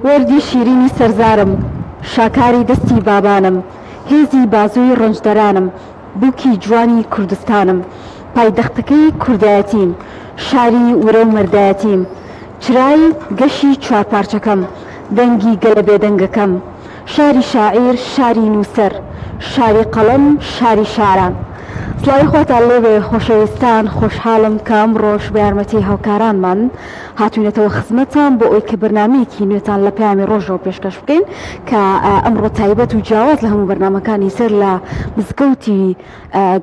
وردی شیرینی سەرزارم شاکاری دەستی بابانم هێزی بازووی ڕەنجدەرانم بووکی جوانی کوردستانم پایدەختەکەی کوردایەتیم شاری ورە و مەردایەتیم چرای گەشی چوارپارچەکەم دەنگی گەلە بێدەنگەکەم شاری شاعیر شاری نووسەر شاری قەڵەم شاری شاران. سڵاوی خۆتان لێبێ خۆشەویستان، خۆشحاڵم کە ئەمڕۆژ بە یارمەتی هاوکارانمان هاتوونەتەوە خزمەتان بۆ ئەوی کە بەرنامەیەکی نوێتان لە پەیامی ڕۆژەوە پێشکەش بکەین کە ئەمڕۆ تایبەت و جیاواز لە هەموو بەرنامەکانی سەر لە مزگەوتی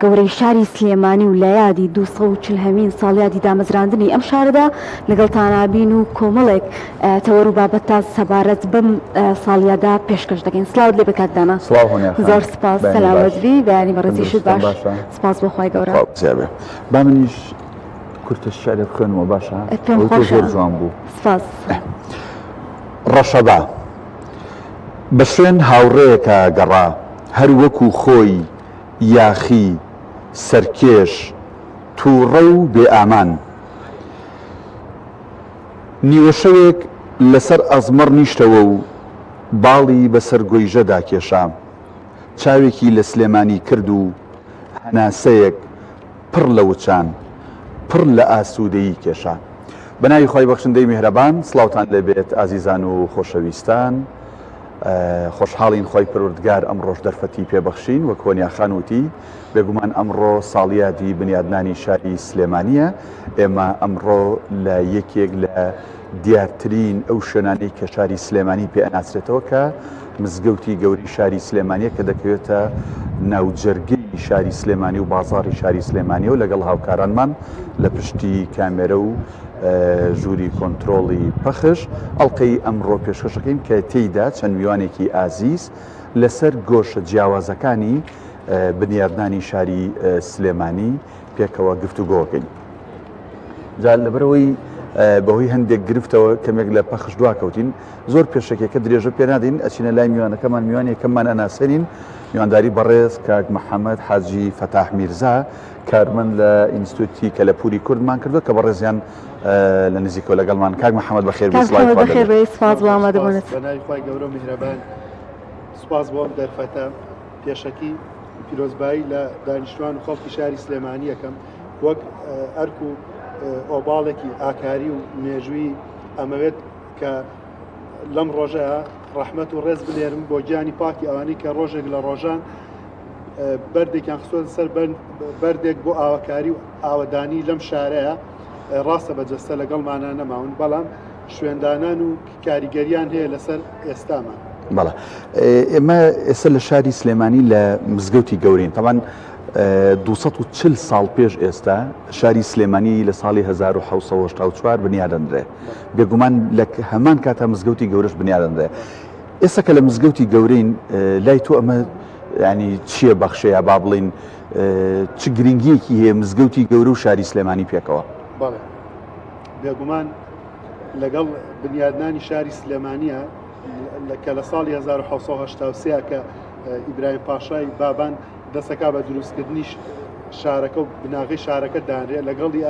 گەورەی شاری سلێمانی و لە یادی 240 ساڵیادی دامەزراندنی ئەم شارەدا لەگەڵتانابین و کۆمەڵێک تەوەر و بابەت تا سەبارەت بەم ساڵیادا پێشکەش دەکەین. سڵاوت لێ بکاتدانا. زۆر سپاس، سەلامەتبی، بەیانی بەڕێزیشت باش. سپاس بۆ خۆی گەورە. با منیش کورتە شعرێک بخوێنەوە باشە؟ زۆر جوان بوو. سپاس. ڕەشەبا بە شوێن هاوڕێیەکە گەڕا هەر وەکو خۆی یاخی سەرکێش تووڕە و بێ ئامان نیوەشەوێک لەسەر ئەزمەڕ نیشتەوە و باڵی بەسەر گۆیژەدا کێشام چاوێکی لە سلێمانی کرد و هەناسەیەک پڕ لە وچان پڕ لە ئاسوودەیی کێشا. بەناوی خۆی بەخشندەی میهرەبان، سڵاوتان لێبێت ئازیزان و خۆشەویستان. خۆشحاڵین خۆی پروردگار ئەم ڕۆژ دەرفەتی پێبەخشین وە کۆنیا خانوتی بێگومان ئەمڕۆ ساڵیادی بنیادنانی شاری سلێمانیە. ئێمە ئەمڕۆ لە یەکێک لە دیارترین ئەو شوێنانەی کە شاری سلێمانی پێ ئەناسرێتەوە کە مزگەوتی گەوری شاری سلێمانیە کە دەکەوێتە ناوجەرگەی شاری سلێمانی و بازاڕی شاری سلێمانی و لەگەڵ هاوکارانمان لە پشتی کامێرە و ژووری کۆنتترۆڵی پەخش ئەڵلقەی ئەمڕۆ پێشکەشەکەین کە تێیدا چەند میوانێکی ئازیز لەسەر گۆشە جیاوازەکانی بنیادنانی شاری سلێمانی پێکەوە گفتوگۆکەین. جا لەبەرەوەی بەهۆی هەندێک گرفتەوە کەمێک لە پەخش دواکەوتین زۆر پێشەکێکە درێژە پێنادین ئەچینە لای میوانەکەمان میوانێکەکەمان ئەناسەرین میوانداری بەڕێز کاک محەممەد حاجی فەتاح میرزا کارمەند لە ئینستیتوتی کە لە پوری کوردمان کردو کە بەڕێزیان لە نزیکەوە لەگەڵمان. کاک محەممەد بەخێر سپاس بۆ ئامادەبوونت. بەناوی خوای گەورە و میهرەبان سپاس بۆ ئەم دەرفەتە پێشەکی پیرۆزبایی لە دانیشتوان و خەڵکی شاری سلێمانی یەکەم وەک ئەرک و ئۆباڵێکی ئاکاری و مێژووی ئەمەوێت کە لەم ڕۆژەیە ڕەحمەت و ڕێز بنێرم بۆ گیانی پاکی ئەوانەی کە ڕۆژێک لە ڕۆژان بەردێکیان خستۆتە سەر بەردێک بۆ ئاوەکاری و ئاوەدانی لەم شارەیە. ڕاستە بەجەستە لەگەڵمانە نەماون بەڵام شوێندانان و کاریگەریان هەیە لەسەر ئێستامان. بەڵێ ئێمە ئێستا لە شاری سلێمانی لە مزگەوتی گەورین تەمان 240 ساڵ پێش ئێستا شاری سلێمانی لە ساڵی 1984 بنیادەنرێ بێگومان لە هەمان کاتا مزگەوتی گەورەش بنیادەنرێ. ئێستا کە لە مزگەوتی گەورین لای تۆ ئەمە ینی چییە بەخشەیە با بڵین چ گرنگیەکی هەیە مزگەوتی گەورە و شاری سلێمانی پێکەوە؟ بەڵێ بێگومان لەگەڵ بنیادنانی شاری سلێمانیە کە لە ساڵی 1970 کە ئیبراهیم پاشای بابان دەسەکا بە دروستکردنی شارەکە و بناغی شارەکە دانرێ لەگەڵی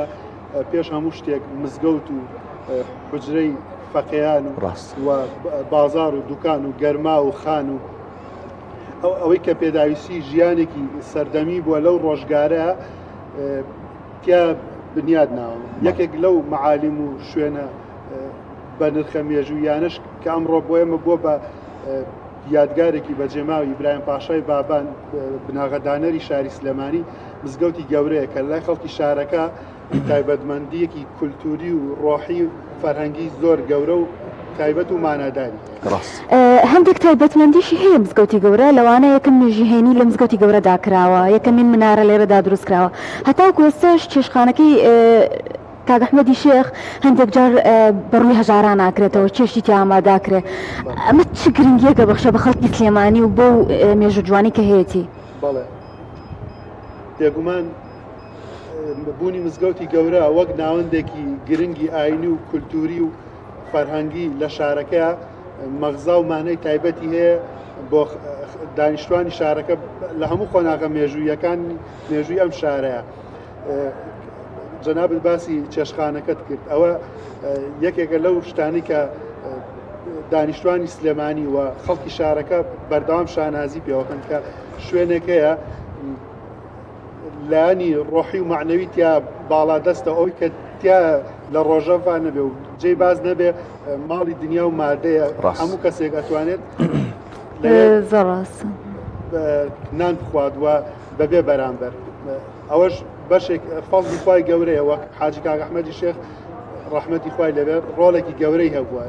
پێش هەموو شتێک مزگەوت و حجرەی فەقیان و بازار و دوکان و گەرما و خان و ئەوەی کە پێداویستی ژیانێکی سەردەمی بووە لەو ڕۆژگارەیە تیا بنیاد ناوە. یەکێک لەو معالیم و شوێنە بە نرخە مێژوویانش کە ئەمڕۆ بۆ ئێمە بۆ بە یادگارێکی بەجێماوی ئیبراهیم پاشای بابان بناغەدانەری شاری سلێمانی مزگەوتی گەورەیە کە لای خەڵکی شارەکە تایبەتمەندیەکی کولتوری و ڕۆحی و فەرهەنگی زۆر گەورە و تایبەت و ماناداری. هەندێک تایبەتمەندیشی هەیە مزگەوتی گەورە لەوانە یەکەم نوێژیهێنی لە مزگەوتی گەورەدا کراوە یەکەمین منارە لێرەدا دروست کراوە هەتاوکو ئێستاش چێشخانەکەی کاک ئەحمەدی شێخ هەندێک جار بەڕووی هەژاران ناکرێتەوە چێشتی تیا ئاماداکرێ. ئەمە چ گرنگیەکە بەخشە بە خەڵکی سلێمانی و بۆ مێژوو جوانی کە هەیەی؟ بەڵێ بێگومان بوونی مزگەوتی گەورە وەک ناوەندێکی گرنگی ئاینی و کولتوری و فەرهەنگی لە شارەکە مەغزا و مانای تایبەتی هەیە بۆ دانیشتوانی شارەکە لە هەموو خۆناغە مێژوویەکان مێژووی ئەم شارەیە. جەنابەت باسی چێشخانەکەت کرد ئەوە یەکێکە لەو شتانی کە دانیشتوانی سلێمانی و خەڵکی شارەکە بەردەوام شانازی پێوەکەن کە شوێنێکەیە لانی ڕۆحی و معنەوی تیا باڵا دەستە ئەوی کە تیا لە ڕۆژەڤان نەبێ و جێ باز نەبێ ماڵی دنیا و مادەیە هەموو کەسێک ئەتوانێت نان بخوادوە بەبێ بەرامبەر ئەوەش بەشێک فەڵی خوای گەورەیە وەک حاجی کاک ئەحمەدی شێخ ڕەحمەتی خوای لەبێ ڕۆڵێکی گەورەی هەبووە.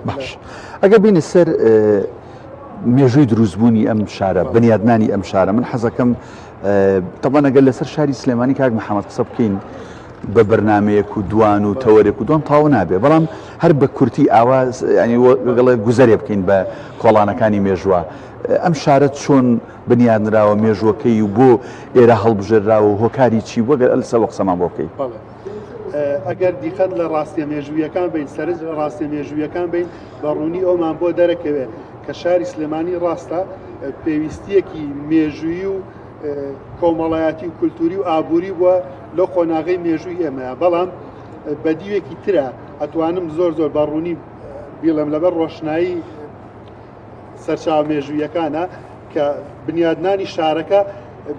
ئەگە بینە سەر مێژووی دروستبوونی ئەم شارە بنیادنانی ئەم شارە من حەزەکەم طبعا ئەگەر لەسەر شاری سلێمانی کاک محەممەد قسە بکەین بە بەرنمەیەک و دوان و تەوەرێک و دوان تاو نابێ بەڵام هەر بە کورتی ئاواز ینیگەڵێ گوزەرێ بکەین بە کۆڵانەکانی مێژووە ئەم شارەت چۆن بنیادنراوە مێژوەکەی و بۆ ئێرە هەڵبژێراوە و هۆکاری چی وەگەر ئەلسەوە قسەمان بۆ بکەین. ئەگەر دیقەت لە ڕاستیە مێژوویەکان بین سەرنج ڕاستیە مێژوویەکان بین بە ڕوونی ئەومان بۆ دەرەکەوێت کە شاری سلێمانی ڕاستە پێویستیەکی مێژووی و کۆمەڵایەتی و کولتوری و ئابووری بووە لە خۆناغی مێژووی ئێمەیە بەڵام بەدیوێکی ترە ئەتوانم زۆر بە ڕوونی بیڵم لەبەر ڕۆشنایی سەرچاو مێژوویەکانە کە بنیادنانی شارەکە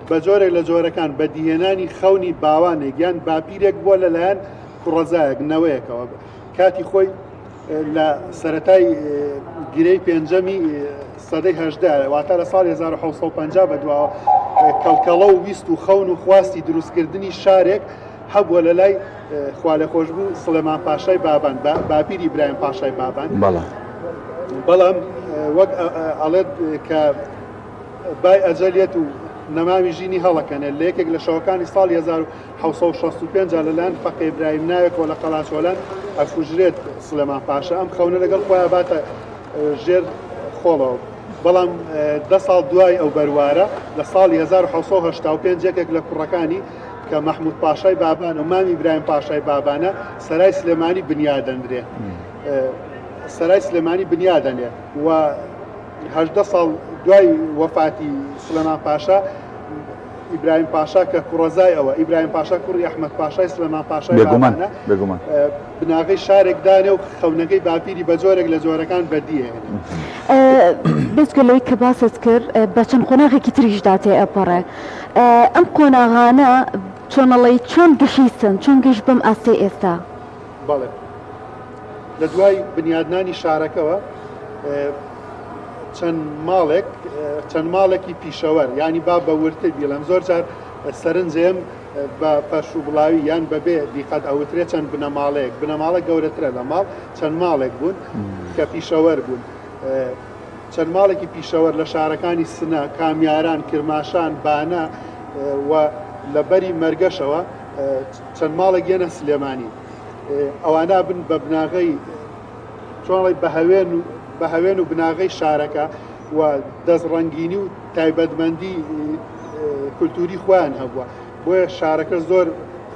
بە جۆرێک لە جۆرەکان بە دیهێنانی خەونی باوانێک یان باپیرێک بووە لەلایەن کوڕەزایەک نەوەیەکەوە کاتی خۆی لە سەرەتای گرەی پێنجەمی سەدەی هەژدە واتە لە ساڵی 1950 بەدواوە کەڵکەڵە و ویست و خەون و خواستی دروستکردنی شارێک هەبووە لە لای خوا لە خۆشبوو سلێمان پاشای بابان باپیری ئیبراهیم پاشای بابان بەڵام وەک ئەڵێت کە بای ئەجەلیەت و نەماوی ژینی هەڵەکەنێت لە یەکێک لە شەوەکانی ساڵی 1965 لەلایەن فەقێ ئیبراهیم ناوێکەوە لە قەڵاچۆلان ئەفروژرێت سلێمان پاشا ئەم خەونە لەگەڵ خۆیان باتە ژێر خۆڵەوە بەڵام 10 ساڵ دوای ئەو بەروارە لە ساڵی 1985 یەکێک لە کوڕەکانی کە مەحموود پاشای بابان و مامی ئیبراهیم پاشای بابانە سەرای سلێمانی بنیادەنرێ سەرای سلێمانی بنیادەنێ و 18 ساڵ دوای وەفاتی سلێمان پاشا ئیبراهیم پاشا کە کوڕەزای ئەوە ئیبراهیم پاشا کوڕی ئەحمەد پاشای سلێمان پاشای بابانە بناغی شارێک دانێ و خەونەکەی باپیری بە جۆرێک لە جۆرەکان بەدیهێنێ بێزگەلەوەی کە باست کرد بە چەند قۆناغێکی تریشدا تێ ئەپەڕێ ئەم قۆناغانە چۆنەڵی چۆن گەشیسن چۆن گەشت بەم ئاستی ئێستا بەڵێ لە دوای بنیادنانی شارەکەەوە چەند ماڵێکی پیشەوەر ینی با بە ورتر بیڵم زۆر جار سەرنجێم بە پەرش و بڵاوی یان بەبێ دیقەت ئەوترێ چەند بنەماڵە گەورەترە لە ماڵ چەند ماڵێک بوون کە پیشەوەر بوون چەند ماڵێکی پیشەوەر لە شارەکانی سنە کامیاران کرماشان بانە و لە بەری مەرگەشەوە چەند ماڵێک گێنە سلێمانی ئەوانە بن بە بناغی چۆنڵی بە هەوێن و بناغی شارەکە و دەستڕەنگینی و تایبەتمەندی کولتوری خۆیان هەبووە بۆیە شارەکە زۆر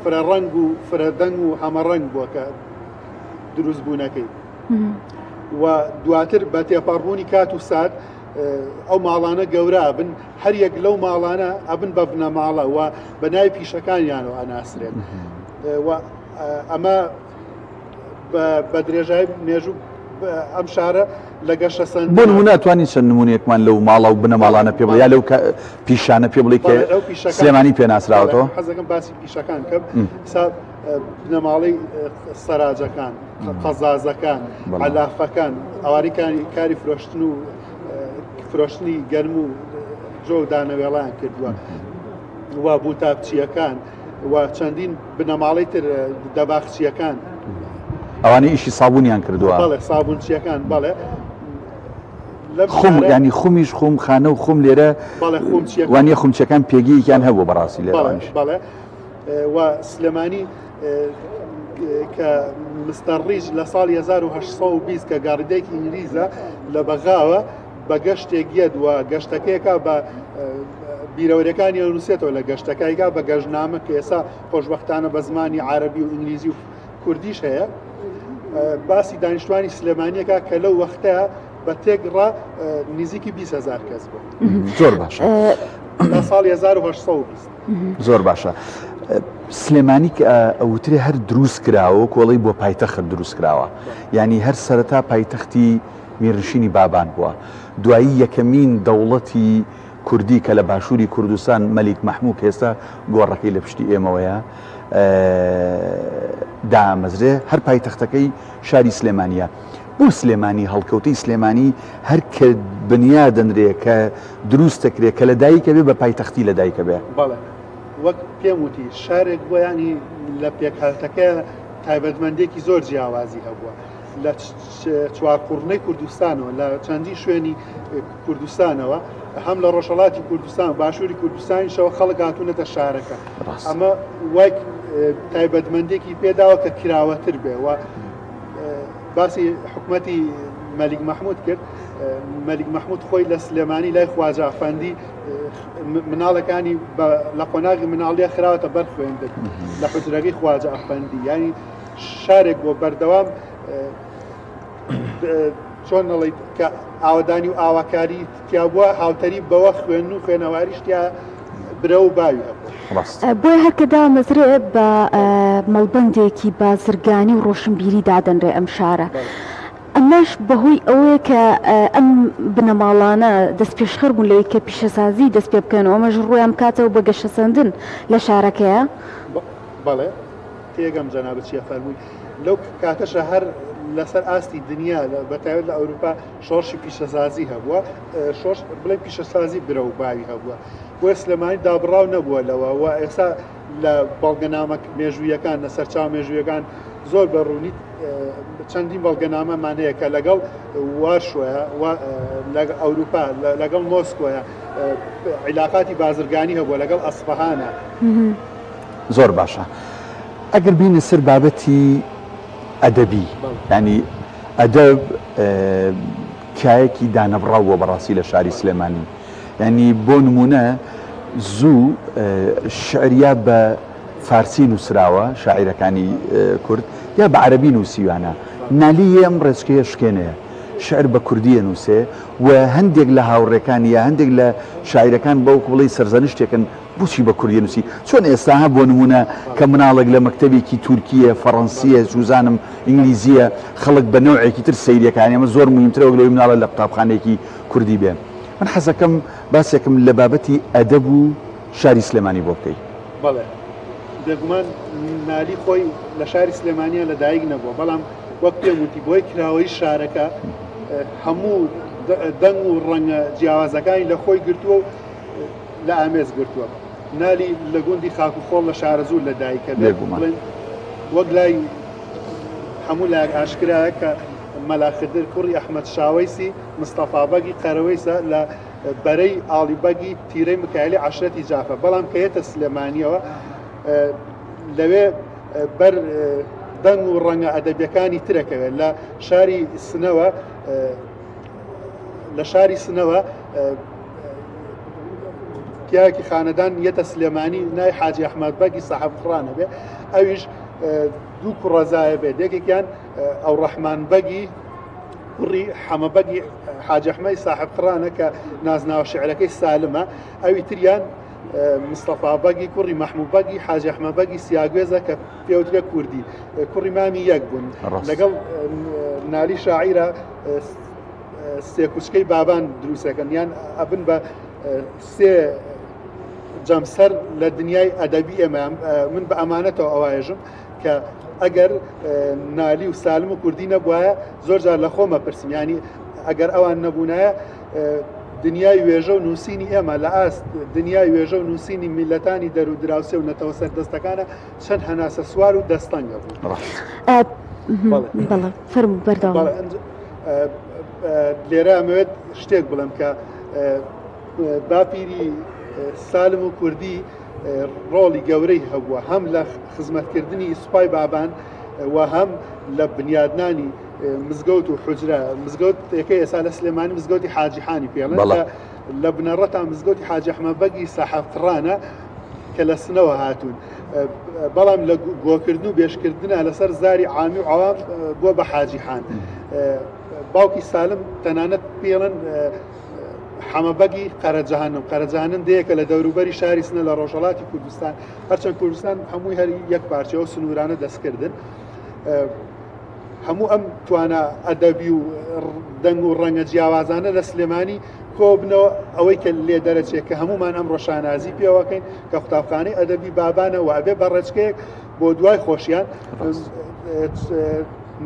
فرەڕەنگ و فرەدەنگ و هەمەڕەنگ بووە کە دروستبوونەکەی و دواتر بە تێپەڕبوونی کات و سات ئەو ماڵانە گەورە بن هەر یەک لەو ماڵانە ئەبن بە بنەماڵە و بە ناوی پیشەکانیانەوە ئەناسرێت و ئەمە بە درێژای مێژوو ئەم شارە لە گەشە سند بۆ نمونە توانی چەند نمونەیەکمان لەو ماڵە و بنەماڵانە پێ بڵێ یا لەو پیشانە پێ بڵێ کە سلێمانی پێناسراوەتەوە حەزەکەم باسی پیشەکان کەم بنەماڵەی سەراجەکان قەزازەکان عەلافەکان ئەوانەی کاری فرۆشتن و فرۆشتنی گەرم و جۆ و دانەوێڵیان کردووە و بوتابچیەکان و چەندین بنەماڵی تر دەباخچیەکان ئەوانەی ئیشی سابوونیان کردووە بەڵێ سابوونچیەکان بەڵێ خۆم ینی خۆمیش خۆم خانە و خۆم لێرە وانە خۆمچەکان پێگییان هەبوو بەڕاستی لێرانش بەڵێ و سلێمانی کە مستەڕیج لە ساڵی 1920 کە گاردێکی ئینگلیزە لە بەغاوە بە گەشتێک گێت و گەشتەکەیەکە بە بیرەوەریەکانی نووسێتەوە لە گەشتەکەیگا بە گەژنامە کە ئێستا خۆشبەختانە بە زمانی عەرەبی و ئینگلیزی و کوردیش هەیە باسی دانیشتوانی سلێمانیەکە کە لەو وەختەیە بە تێکڕا نزیکی 20,000 کەس بوو. زۆر باشە لە ساڵی 1920 زۆر باشە. سلێمانی کە ئەوترێ هەر دروست کراوە کۆڵی بۆ پایتەخت دروست کراوە ینی هەر سەرەتا پایتەختی میرنشینی بابان بووە. دوایی یەکەمین دەوڵەتی کوردی کە لە باشووری کوردستان مەلیک مەحموود ئێستا گۆڕەکەی لە پشتی ئێمەوەیە دامەزرێ، هەر پایتەختەکەی شاری سلێمانیە. بۆ سلێمانی هەڵکەوتەی سلێمانی هەر کە بنیا دەنرێ کە دروست دەکرێت کە لە دایکە بێ بە پایتەختی لە دایکە بێ. بەڵێ وەک پێم وتی شارێک بۆ ینی لە پێکهاتەکە تایبەتمەندێکی زۆر جیاوازی هەبووە لە چوارقوڕنەی کوردستانەوە لە چەندی شوێنی کوردستانەوە هەم لە ڕۆژهەڵاتی کوردستان باشووری کوردستانیشەوە خەڵک هاتوونەتە شارەکە. ئەمە وەک تایبەتمەندێکی پێداوە کە کراوەتر بێ و باسی حکومەتی مەلیک مەحموود کرد. مەلیک مەحموود خۆی لە سلێمانی لای خواجە ئەفەندی مناڵەکانی لە قۆناغی مناڵیە خراوەتە بەر خوێندن لە حوجرەکەی خواجە ئەفەندی، ینی شارێک بۆ بەردەوام چۆن نەڵێیت کە ئاوەدانی و ئاواکاری تیا بووە هاوتەری بەوە خوێن و خوێنەواریشتیا برە و باوی هەبوو. بۆی هەرکەدا مەزرێ بە مەڵبەندێکی بازرگانی و ڕۆشنبیری دادەنرێ ئەم شارە. ئەمەش بەهۆی ئەوەیە کە ئەم بنەماڵانە دەست پێشخەر بوون لەوەی کە پیشەسازی دەست پێ بکەنەوە، ئەمەش ڕوویان بکاتەوە بە گەشەسەندن لە شارەکەیە. بەڵێ تێگەم جەنابەت چیە فەرمووی لەو کاتەشە هەر لەسەر ئاستی دنیا بەتایبەت لە ئەوروپا شۆڕشی پیشەسازی هەبووە، شۆڕش بڵێ پیشەسازی برە و باوی هەبووە، بۆ سلێمانی دابڕاو نەبووە لەوە و ئێستا لە بەڵگەنامە مێژوویەکان لە سەرچاو مێژوویەکان زۆر بەڕوونی چەندین بەڵگەنامەمان هەیە کە لەگەڵ وارشۆیە لەگەڵ ئەوروپا لەگەڵ مۆسکۆیە عیلاقاتی بازرگانی هەبووە لەگەڵ ئەسفەهانە. زۆر باشە. ئەگەر بینە سەر بابەتی ئەدەبی، ینی ئەدەب کایەکی دانەبڕاوە بەڕاستی لە شاری سلێمانی، ینی بۆ نمونە زوو شعریا بە فارسی نووسراوە شاعیرەکانی کورد یا بە عەرەبی نووسیوانە، نالی ئەم ڕێچکەیە شکێنەیە شعر بە کوردیە نووسێ و هەندێک لە هاوڕێکان یا هەندێک لە شاعیرەکان بەوکو بڵێ سەرزەنشتێکن بۆچی بە کوردی نووسی، چۆن ئێستا هە بۆ نمونە کە مناڵێک لە مەکتەبێکی تورکیە فەڕەنسیە جوزانم ئینگلیزیە خەڵک بە نەوعێکی تر سەیرەکانی ئەمە زۆر مهمترەوە لەوەی مناڵە لە قوتابخانەیەکی کوردی بێن. من حەزەکەم باسێکم لە بابەتی ئەدەب و شاری سلێمانی بۆ بکەی. بەڵێ دەگومان نالی خۆی لە شاری سلێمانیە لە دایک نەبووە، بەڵام وەک پێم وتی بۆی کراوەی شارەکە هەموو دەنگ و ڕەنگە جیاوازەکانی لە خۆی گرتووە و لە ئامێز گرتووە. نالی لە گوندی خاک و خۆڵ لە شارە زوو لە دایکە وەک لای هەموو لای ئاشکرایە کە مەلاخدر کوڕی ئەحمەد شاوەیسی مستەفا بەگی قەرەوەیسە لە بەرەی ئاڵیبەگی تیرەی مکایلی عەشرەتی جافە، بەڵام کە هێتە سلێمانیەوە لەوێ بەر دەنگ و ڕەنگە ئەدەبیەکانی ترەکەوێت لە شاری سنەوە پیاکی خانەدان یەتە سلێمانی نای حاجی ئەحمەد بەگی سەحەب قڕانە بێ، ئەویش دوو کوڕەزایە بێت، یەکێکیان ئەو ڕەحمان بەگی کوڕی حەمە بەگی حاجی ئەحمەدی ساحب قڕانە کە نازناوە شعرەکەی سالمە، ئەوی تریان مستەفا بەگی کوڕی مەحموود بەگی حاجی ئەحمەد بەگی سیاگوێزە کە پێوترێ کوردی کوڕی مامی یەک بوون لەگەڵ نالی شاعیرە سێ کوچکەی بابان دروستەکەن یان ئەبن بە سێ جەمسەر لە دنیای ئەدەبی ئێمە. من بە ئەمانەتەوە ئەوایژم کە ئەگەر نالی و سالم و کوردی نەبووایە زۆر جار لە خۆمە پرسم، ینی ئەگەر ئەوان نەبوونایە دنیای وێژە و نووسینی ئێمە لە ئاست دنیای وێژە و نووسینی میلەتانی دەرو دراوسێ و نەتەوە سەردەستەکانە چەند هەناسە سوار و دەستەنگە بوو. فەرموو بەردەوام. لێرە ئەمەوێت شتێک بڵێم کە باپیری سالم و کوردی ڕۆڵی گەورەی هەبووە هەم لە خزمەتکردنی سوپای بابان و هەم لە بنیادنانی مزگەوت و حوجرە. مزگەوت یەکەی ئێستا لە سلێمانی مزگەوتی حاجیحانی پێڵێن لە بنەڕەتان مزگەوتی حاجی ئەحمەد بەگی ساحەب قڕانە کە لە سنەوە هاتوون، بەڵام لە گۆکردن و بێشکردنە لەسەر زاری عامی و عوام بووە بە حاجیحان. باوکی سالم تەنانەت پێڵێن حەمەبەگی قەرەجەهەنم. قەرەجەهەنم دەیەکە لە دەوروبەری شاری سنە لە ڕۆژهەڵاتی کوردستان، هەرچەند کوردستان هەمووی هەر یەک پارچەوە سنوورانە دەستکردن. هەموو ئەم توانە ئەدەبی و دەنگ و ڕەنگە جیاوازانە لە سلێمانی کۆبنەوە ئەوەی کە لێ دەرەچێت کە هەمومان ئەم ڕۆشانازی پێوەکەین کە قوتابخانەی ئەدەبی بابانە و ئەبێ بەڕێچکەیەک بۆ دوای خۆشیان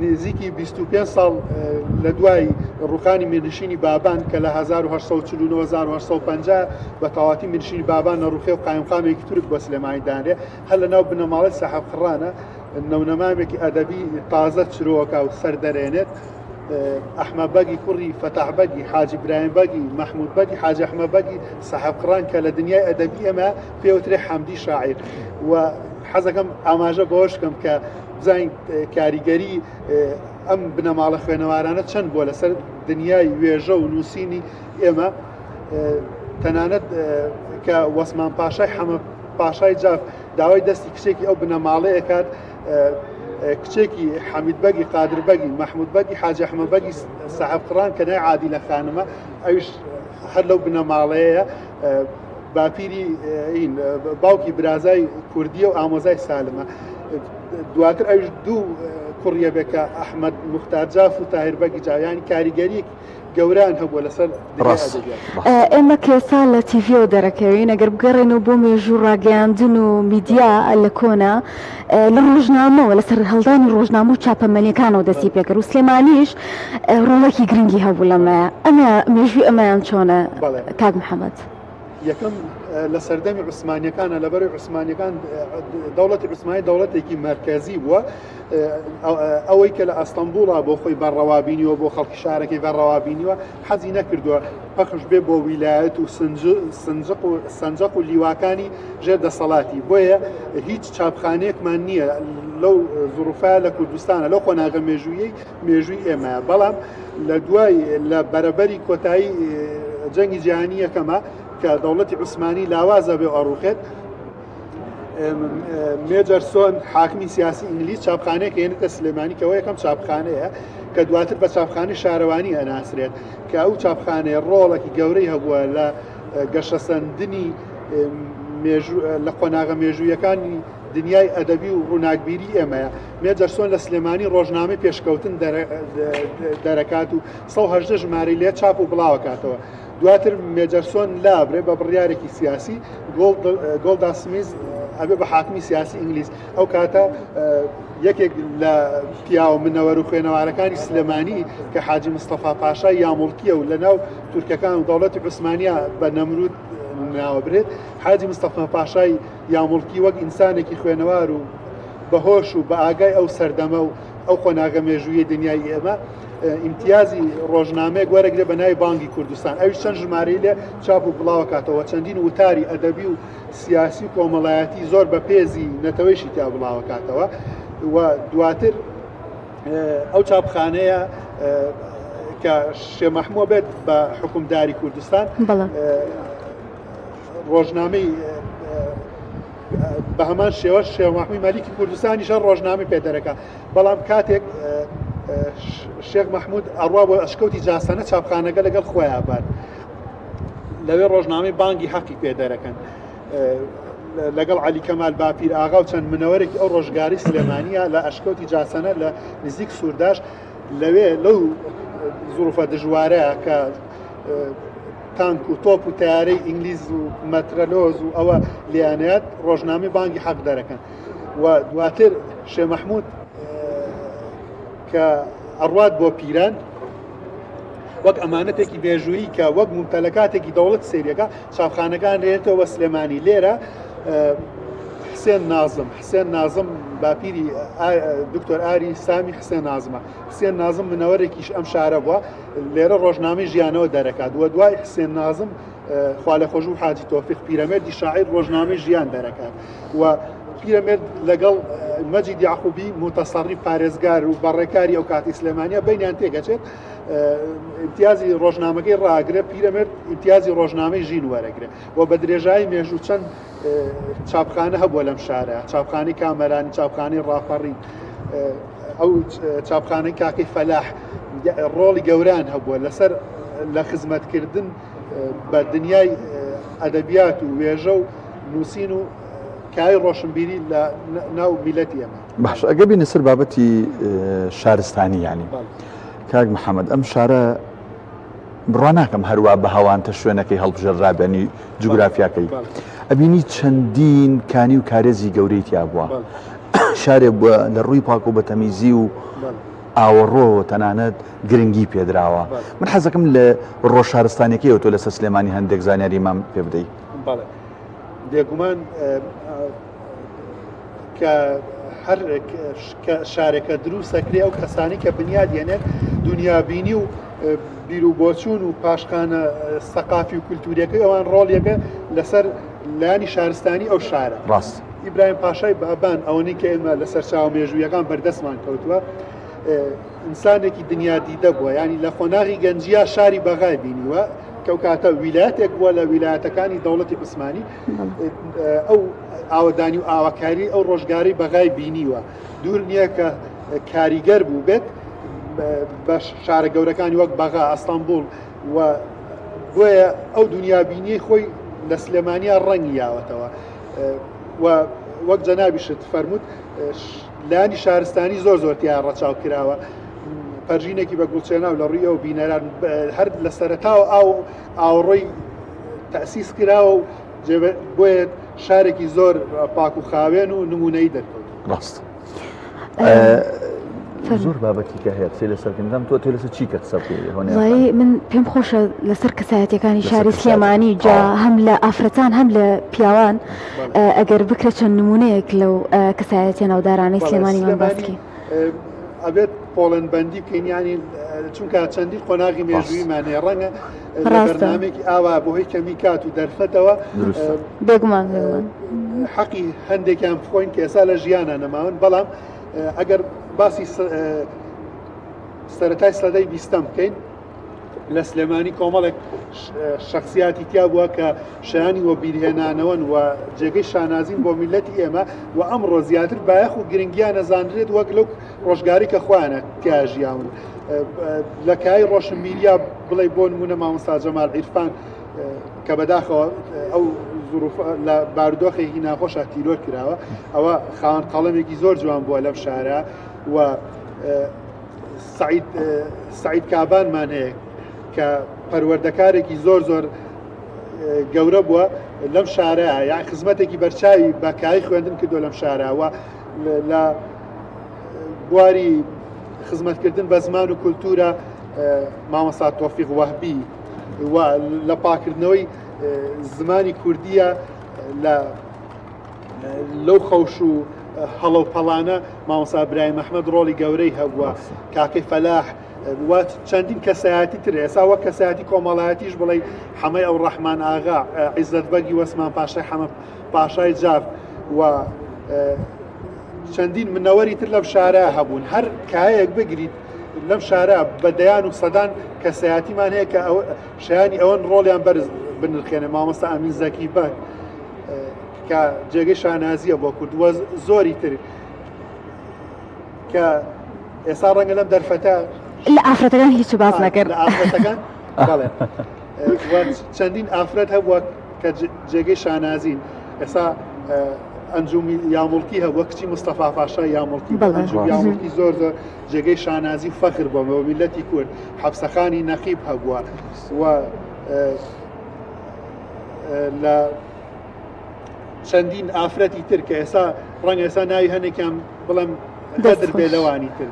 نزیکی 25 ساڵ لە دوای ڕوخانی میرنشینی بابان کە لە 1950 بە تەواتی میرنشینی بابان نەڕوخێ و قایمقامێکی تورک بۆ سلێمانی دانرێ هەر لە ناو بنەماڵی سەحابقڕانە نەونەمامێکی ئەدەبی تازە چرۆکە و سەردەرێنێت ئەحمەد بەگی کوڕی فەتاح بەگی حاجی برایم بەگی مەحمود بەگی حاجی ئەحمەد بەگی سەحابقڕان کە لە دنیای ئەدەبی ئێمە پێوترێ حەمدی شاعیر و حەزەکەم ئاماژە بۆش بکەم کە بزانین کاریگەری ئەم بنەماڵە خوێنەوارانە چەند بۆ لەسەر دنیای وێژە و نووسینی ئێمە تەنانەت کە وەسمان پاشای حەمە پاشای جاف داوای دەستی کچێکی ئەو بنەماڵەیە کات کچێکی حەمید بەگی قادر بەگی مەحمود بەگی حاجی ئەحمەد بەگی سەحابقڕان کە نای عادیلە خانمە ئەویش هەر لەو بنەماڵەیە باپیری باوکی برازای کوردیە و ئامۆزای سالمە دواتر ئەوش دوو کوڕیە بێکە ئەحمەد موختار جاف و تاهیر بەگی جاویانی کاریگەریەک گەوران هەبووە لەسەر ئێمە کێسا لە تیڤۆ دەرەکەوین ئەگەر بگەڕێن و بۆ مێژوو ڕاگەیاندن و میدیا لە کۆنا لە ڕۆژنامەوە لەسەر هەڵدانی ڕۆژنامە و چاپەمەنیەکانەوە دەستی پێکرد و سلێمانیش ڕۆڵێکی گرنگی هەبوو لەمە ئەمە مێژووی ئەمەیان چۆنە کاک محەممەد یەکەم لە سەردەمی عوسمانیەکانە لەبەر عوسمانیەکان دەوڵەتی عوسمانی دەوڵەتێکی مرکزی بووە ئەوەی کە لە ئەستەمبوڵا بۆ خۆی بەڕەوابینیوە بۆ خەڵکی شارەکەی بەڕەوابینیوە حەزی نەکردووە پەخش بێ بۆ ویلایەت و سنجق و لیواکانی ژێر دەسەڵاتی بۆیە هیچ چاپخانەیەکمان نییە لەو زروفە لە کوردستانە لەو خۆناغە مێژووی ئێمە بەڵام لە دوای لە بەرەبەری کۆتایی جەنگی جیهانی یەکەمە کە دەوڵەتی عوسمانی لاوازە بێ ئەڕوخێت مێجەرسۆن حاکمی سیاسی ئینگلیز چاپخانەیەکە هێنێتە سلێمانی کەەوە یەکەم چاپخانەیە کە دواتر بە چاپخانەی شارەوانی ئەناسرێت کە ئەو چاپخانەیە ڕۆڵێکی گەورەی هەبووە لە گەشەسەندنی لە قۆناغە مێژوویەکانی دنیای ئەدەبی و ڕووناکبیری ئێمەیە مێجەرسۆن لە سلێمانی ڕۆژنامەی پێشکەوتن دەرەکات و 118 ژمارەی لێ چاپ و بڵاوکاتەوە دواتر مێجەرسۆن لابرێ بە بڕیارێکی سیاسی گۆڵدا سمیز ئەبێ بە حاکمی سیاسی ئینگلیز ئەو کاتە یەکێک لە پیاوە منەوەر و خوێنەوارەکانی سلێمانی کە حاجی مستەفا پاشای یاموڵکیە و لە ناو تورکەکان و دەوڵەتی عوسمانیا بە نەمرود ناوەبرێت حاجی مستەفا پاشای یاموڵکی وەک ئینسانێکی خوێنەوار و بەهۆش و بە ئاگای ئەو سەردەمە و ئەو خۆناغە مێژوویی دنیای ئێمە ئیمتیازی ڕۆژنامەیە وەرەگرێ بە ناوی بانگی کوردستان ئەوش چەند ژمارەی لێ چاپ و بڵاوکاتەوە چەندین وتاری ئەدەبی و سیاسی و کۆمەڵایەتی زۆر بە پێزی نەتەوەیشی تا بڵاوکاتەوە و دواتر ئەو چاپخانەیە کە شێ مەحمووە بێت بە حکومداری کوردستان ڕۆژنامەی بە هەمان شێوە شێ مەحمووی مەلیکی کوردستانی شەر ڕۆژنامەی پێدەرەکە بەڵام کاتێک شێخ مەحموود ئەڕوا بۆ ئەشکەوتی جاسەنە چاپخانەکە لەگەڵ خۆیان بات لەوێ ڕۆژنامەی بانگی حەقی پێدەرەکەن لەگەڵ عەلی کەمال باپیر ئاغا و چەند منەوەرێکی ئەو ڕۆژگاری سلێمانیە لە ئەشکەوتی جاسەنە لە نزیک سوورداش لەوێ لەو زروفە دژوارەیە کە تانک و تۆپ و تیارەی ئینگلیز و مەترەلۆز و ئەوە لیانەت ڕۆژنامەی بانگی حەق دەرەکەن و دواتر شێ مەحموود کە ئەڕوات بۆ پیران وەک ئەمانەتێکی بێژوویی کە وەک ممتەلەکاتێکی دەوڵەت سێریەکە چاپخانەکان رێنێتەوە سلێمانی لێرە حسێن نازم باپیری دکتۆر ئاری سامی حسێن نازمە حسێن نازم منەوەرێکیش ئەم شارە بووە لێرە ڕۆژنامەی ژیانەوە دەرەکات وە دوای حسێن نازم خوا لە خۆش و حاجی تۆفیق پیرەمێردی شاعیر ڕۆژنامەی ژیان دەرەکات و پیرەمێرد لەگەڵ مەجید یعقوبی متەسەڕیف پارێزگار و بەڕێکاری ئەو کاتی سلێمانیە بینیان تێگەچێت امتیازی ڕۆژنامەکەی ڕاگرێ پیرەمێرد امتیازی ڕۆژنامەی ژین وەرەگرێ و بە درێژایی مێژوو چەند چاپخانە هەبووە لەم شارە چاپخانەی کامەرانی چاپخانەی ڕاپەڕین ئەو چاپخانەی کاکەی فەلاح ڕۆڵی گەوران هەبووە لەسەر لە خزمەتکردن بە دنیای ئەدەبیات و وێژە و نووسین و کای ڕۆشنبیری لە ناو میلەتی ئێمە. باش ئەگە بینە سەر بابەتی شارستانی یانی کاک محەممەد ئەم شارە بڕوا ناکەم هەروە بە هەوانتە شوێنەکەی هەڵبژێڕابێنی جوگرافیاکەی ئەبینی چەندین کانی و کارێزی گەورەی تیا بووە شارێ بووە لە ڕووی پاک و بەتەمیزی و ئاوەڕۆ تەنانەت گرنگی پێدراوە من حەزەکەم لە ڕۆژشارستانێکەوە تۆ لەسەر سلێمانی هەندێک زانیاری مام پێ بدەیت. بێگومان کە هەر شارێکە دروستەکرێ ئەو کەسانی کە بنیاد هێنێت دنیابینی و بیر و بۆچوون و پاشخانە سەقافی و کولتوریەکەی ئەوان ڕۆڵیەکە لەسەر لایانی شارستانی ئەو شارە. ڕاست ئیبراهیم پاشای بابان ئەوەی کە ئێمە لەسەر چاو مێژوویەکان بەردەستمان کەوتووە ئینسانێکی دنیا دیدە بووە ینی لە خۆناغی گەنجیا شاری بەغای بینیوە کەو کاتە ویلایەتێک بووە لە ویلایەتەکانی دەوڵەتی عوسمانی ئەو ئاوەدانی و ئاواکاری ئەو ڕۆژگاری بەغای بینیوە دوور نییە کە کاریگەر بوو بێت بە شارە گەورەکانی وەک بەغا ئەستانبول و بۆیە ئەو دنیابینی خۆی لە سلێمانیا ڕەنگی یاوەتەوە و وەک جەنابیشت فەرمووت لایانی شارستانی زۆر زۆرتیان ڕەچاو کراوە پەرژینێکی بە گوڵچێناو لە ڕووی ئەو بینەران هەر لە سەرەتاوە ئاوڕۆی تەسیس کراوە و بۆیە شارێکی زۆر پاک و خاوێن و نمونەی دەرکەوت. ڕاست زۆر بابەتی کە هەیە قسەی لەسەرکردم تۆ لەسەر چی کە قسە بکەی من پێم خۆشە لەسەر کەسایەتەکانی شاری سلێمانی جا هەم لە ئافرەتان هەم لە پیاوان ئەگەر بکرێت چەند نمونەیەک لەو کەسایەتە ناودارانەی سلێمانیمان باسکی ئەبێت پۆڵەن بەندی بکەینیانی چونکە چەندی قۆناغی مێژوویمانێ ڕەنگە بەرنامێکی ئاوا بۆهۆی کەمی کات و دەرفەتەوە بێگومان حەقی هەندێکیان بخۆین کە ئێستا لە ژیانە نەماون بەڵام ئەگەر باسی سەرەتای سەدەی بیستەم بکەین لە سلێمانی کۆمەڵێک شخصیاتی تیا بووە کە شایانی وە بیرهێنانەوەن و جێگەی شانازین بۆ میلەتی ئێمە و ئەمڕۆ زیاتر بایەخ و گرنگیان نەزانرێت وەک لەو ڕۆژگاری کە خۆیانە تیا ژیاون لە کای ڕۆشنبیریا بڵێ بۆ نمونە مامۆستا جەمال عیرفان کە بەداخەوە ئەو لە بارودۆخێکی ناخۆشە تیرۆر کراوە ئەوە خاوەن قەڵەمێکی زۆر جوان بووە لەم شارە و سعید کابانمان هەیە کە پەروەردەکارێکی زۆر زۆر گەورە بووە لەم شارەیە یان خزمەتێکی بەرچاوی بەکایی خوێندن کردو لەم شارەوە لە بواری خزمەتکردن بە زمان و کولتورە مامۆستا تۆفیق وەهبی و لە پاکردنەوەی زمانی کوردیە لەو خەوش و هەڵە و پەڵانە مامۆستا ئیبراهیم ئەحمەد ڕۆڵی گەورەی هەبووە کاکەی فەلاح وات چەندین کەسایەتی تر ئێستا وەک کەسایەتی کۆمەڵایەتیش بڵێ حەمەی ئەو ڕەحمان ئاغا عیزەت بەگی وەسمان پاشای حەمە پاشای جاف و چەندین منەوەری تر لەم شارە هەبوون هەر کایەک بگریت لەم شارە بەدەیان و سەدان کەسایەتیمان هەیە کە شایانی ئەوەن ڕۆڵیان بەرز بنرخێنێ مامۆستا ئەمین زەکی بەگ کە جێگەی شانازیە بۆ کوردووە زۆری تر کە ئێستا ڕەنگە لەم دەرفەتە لە ئافرەتەکان هیچ باس نەکرد لە ئافرەتەکان بەڵێ چەندین ئافرەت هەبووە کە جێگەی شانازین ئێستا ئەنجومی یاموڵکی هەبووە کچی مستەفا پاشای یاموڵکی یاموڵکی زۆر زۆر جێگەی شانازی فەخر بۆمەوە میلەتی کورد حەبسەخانی نەقیب هەبووە و لە چەندین ئافرەتی تر کە ئێستا ڕەنگە ئێستا ناوی هەنێکیان بڵێم بەدر بێ لەوانی تر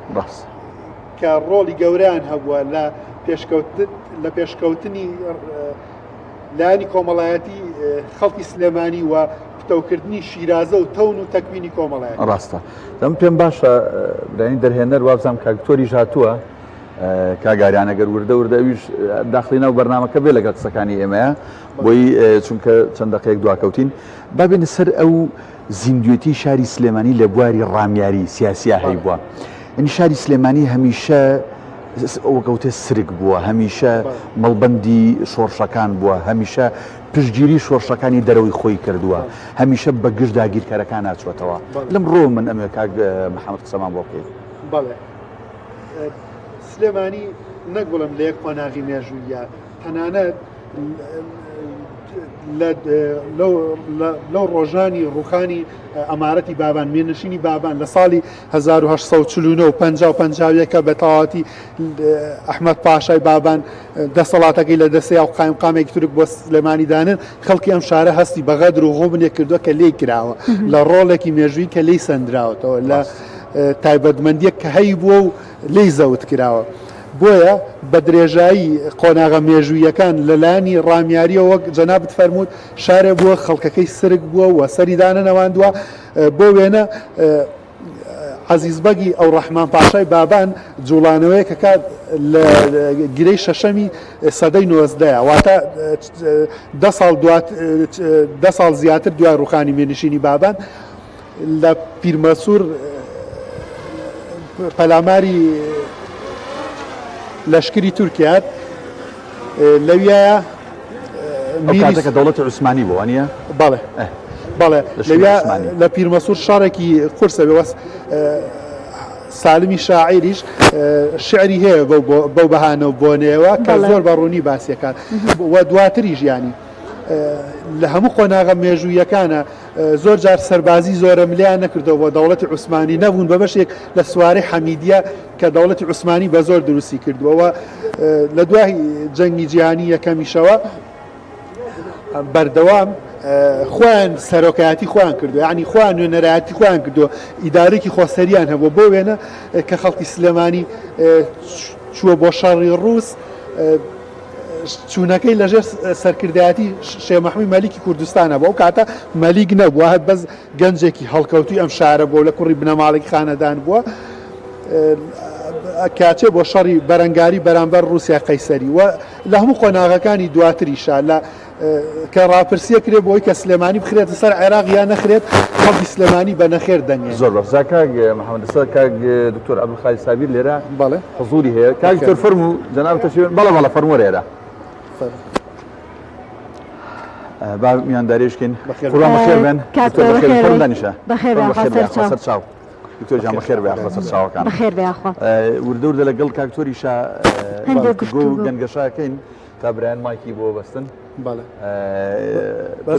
کە ڕۆڵی گەوریان هەبووە لە پێشکەوتنی لایانی کۆمەڵایەتی خەڵکی سلێمانی و پتەوکردنی شیرازە و تەون و تەکوینی کۆمەڵایەت. ڕاستە دەم پێم باشە لایانی دەرهێنەر وابزانام کاکتۆری هاتووە کاگاریان ئەگەر وردە ئەویش داخلی ناو بەرنامەکە بێ لەگەڵ قسەکانی ئێمەیە بۆی چونکە چەند دقەیەک دواکەوتین با بێنە سەر ئەو زیندوێتی شاری سلێمانی لە بواری ڕامیاری سیاسیا هەی بووە ئەنی شاری سلێمانی هەمیشە ئەوکەوتە سرک بووە هەمیشە مەڵبەندی شۆڕشەکان بووە هەمیشە پشتگیری شۆڕشەکانی دەرەوەی خۆی کردووە هەمیشە بە گشت داگیرکارەکان ناچوەتەوە لەم ڕۆ من ئەمێ کاک محەممەد قسەمان بۆ بکەیت. بەڵێ سلێمانی نەگوڵم لە یەک قۆناغی مێژوویە تەنانەت لەو ڕۆژانی ڕوخانی ئەمارەتی بابان مێنشینی بابان لە ساڵی 1950 بە تەواوەتی ئەحمەد پاشای بابان دەسەڵاتەکەی لە دەسێ و قایمقامێکی تورک بۆ سلێمانی دانن خەڵکی ئەم شارە هەستی بە غەدر و غۆبنێ کردووە کە لێی کراوە لە ڕۆڵێکی مێژووی کە لێی سەندراوەتەوە لە تایبەتمەندیەک کە هەی بووە و لێی زەوت کراوە. بۆیە بە درێژایی قۆناغە مێژوویەکان لەلایانی ڕامیاریە وەک جەنابت فەرمووت شارێ بووە خەڵکەکەی سرک بووە و سەریدانە نەواندووە بۆ وێنە عەزیزبەگی ئەو ڕەحمان پاشای بابان جوڵانەوەی کە کات لە گرەی شەشەمی سەدەی 19 واتە 10 ساڵ زیاتر دوای ڕوخانی مێنشینی بابان لە پیرمەسوور پەلاماری لەشکری تورکیات لەویایە کاتێککە دەوڵەتی عوسمانی بۆ وانە بەڵێ بەڵێ لە پیرمەسوور شارێکی قورسە بێوەست سالمی شاعریش شعری هەیە بەو بەهانە و بۆنێەوە کە زۆر بەڕوونی باسیەکان وە دواتری ژیانی لە هەموو قۆناغە مێژوویەکانە زۆر جار سەربازی زۆرە ملیان نەکردەوە دەوڵەتی عوسمانی نەبوون بە بەشێک لە سوارەی حەمیدیە کە دەوڵەتی عوسمانی بە زۆر دروستی کردووەوە لە دوای جەنگی جیهانی یەکەمیشەوە بەردەوام خوان سەرۆکایەتی خوان کردو یعنی خوان نوێنەرایەتی خوان کردو ئیدارێکی خۆسەریان هەبوو بۆ وێنە کە خەڵکی سلێمانی چووە بۆ شەڕی ڕووس چوونەکەی لەژێر سەرکردایەتی شێخ مەحموود مەلیکی کوردستانە بۆ ئەو کاتە مەلیک نەبووە هەت بەس گەنجێکی هەڵکەوتوی ئەم شارە بۆ لە کوڕی بنەماڵێکی خانەدان بووە کاتێ بۆ شەڕی بەرەنگاری بەرامبەر رووسیا قەیسەری و لە هەموو قۆناغەکانی دواتریشا لە کە ڕاپرسیە کرێ بۆی کە سلێمانی بخرێتە سەر عێراق یان نەخرێت خەڵکی سلێمانی بە نەخێر دەنگێن. زۆر بەخزا کاک محەممەد سەد کاک دکتۆر عەبدولخالق سابیر لێرە بەڵێ حضوری هەیە کاک دکتۆر فەرموو جەناب تەشریف بەڵێ فەرموو لێرە با میانداریشکەین قوربان بەخێر بێن دکتۆر دانیشە بەخێر سەر چاو دکتۆر جان بەخێر بێ سەر چاوەکان بەخێر بێ ئاخوا وردە وردە لەگەڵ کاکتۆریشە گفتگۆ و گەنگەشاکەین تا برایان مایکی بۆ بەستن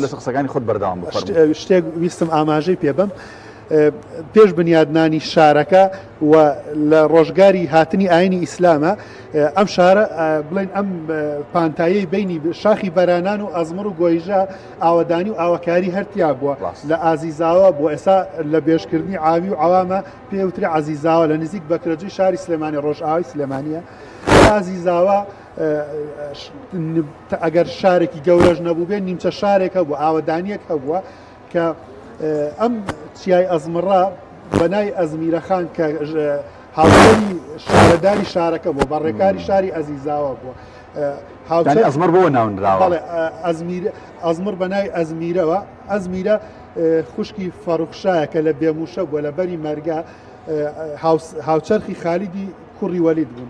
لە قسەکانی خۆت بەردەوام بفەرموو. شتێک ویستم ئاماژەی پێ بم پێش بنیادنانی شارەکە و لە ڕۆژگاری هاتنی ئاینی ئیسلامە ئەم شارە بڵێن ئەم پانتایەی بینی شاخی بەرانان و ئەزمر و گۆیژە ئاوەدانی و ئاوەکاری هەرتیا بووە لە ئازیزاوە بۆ ئێستا لە بێژکردنی ئاوی و ئەوامە پێوتری عزیزاوە لە نزیک بەکرەجوی شاری سلێمانی ڕۆژئاوی سلێمانیە ئازیزاوە ئەگەر شارێکی گەورەش نەبوو بێن نیمچە شارێکە بوو ئاوەدانیەک هەبووە کە ئەم چیای ئەزمڕا بەنای ئەزمیرەخان کە هاوسەری شارەداری شارەکە بوو بەڕێکاری شاری ئەزیزاوە بووە ئەزمر بۆ ناونراوە ئەزمر بەنای ئەزمیرەوە ئەزمیرە خوشکی فەڕوخشایە کە لە بێموشە بووە لە بەری مەرگا هاوچەرخی خالیدی کوڕی وەلید بوون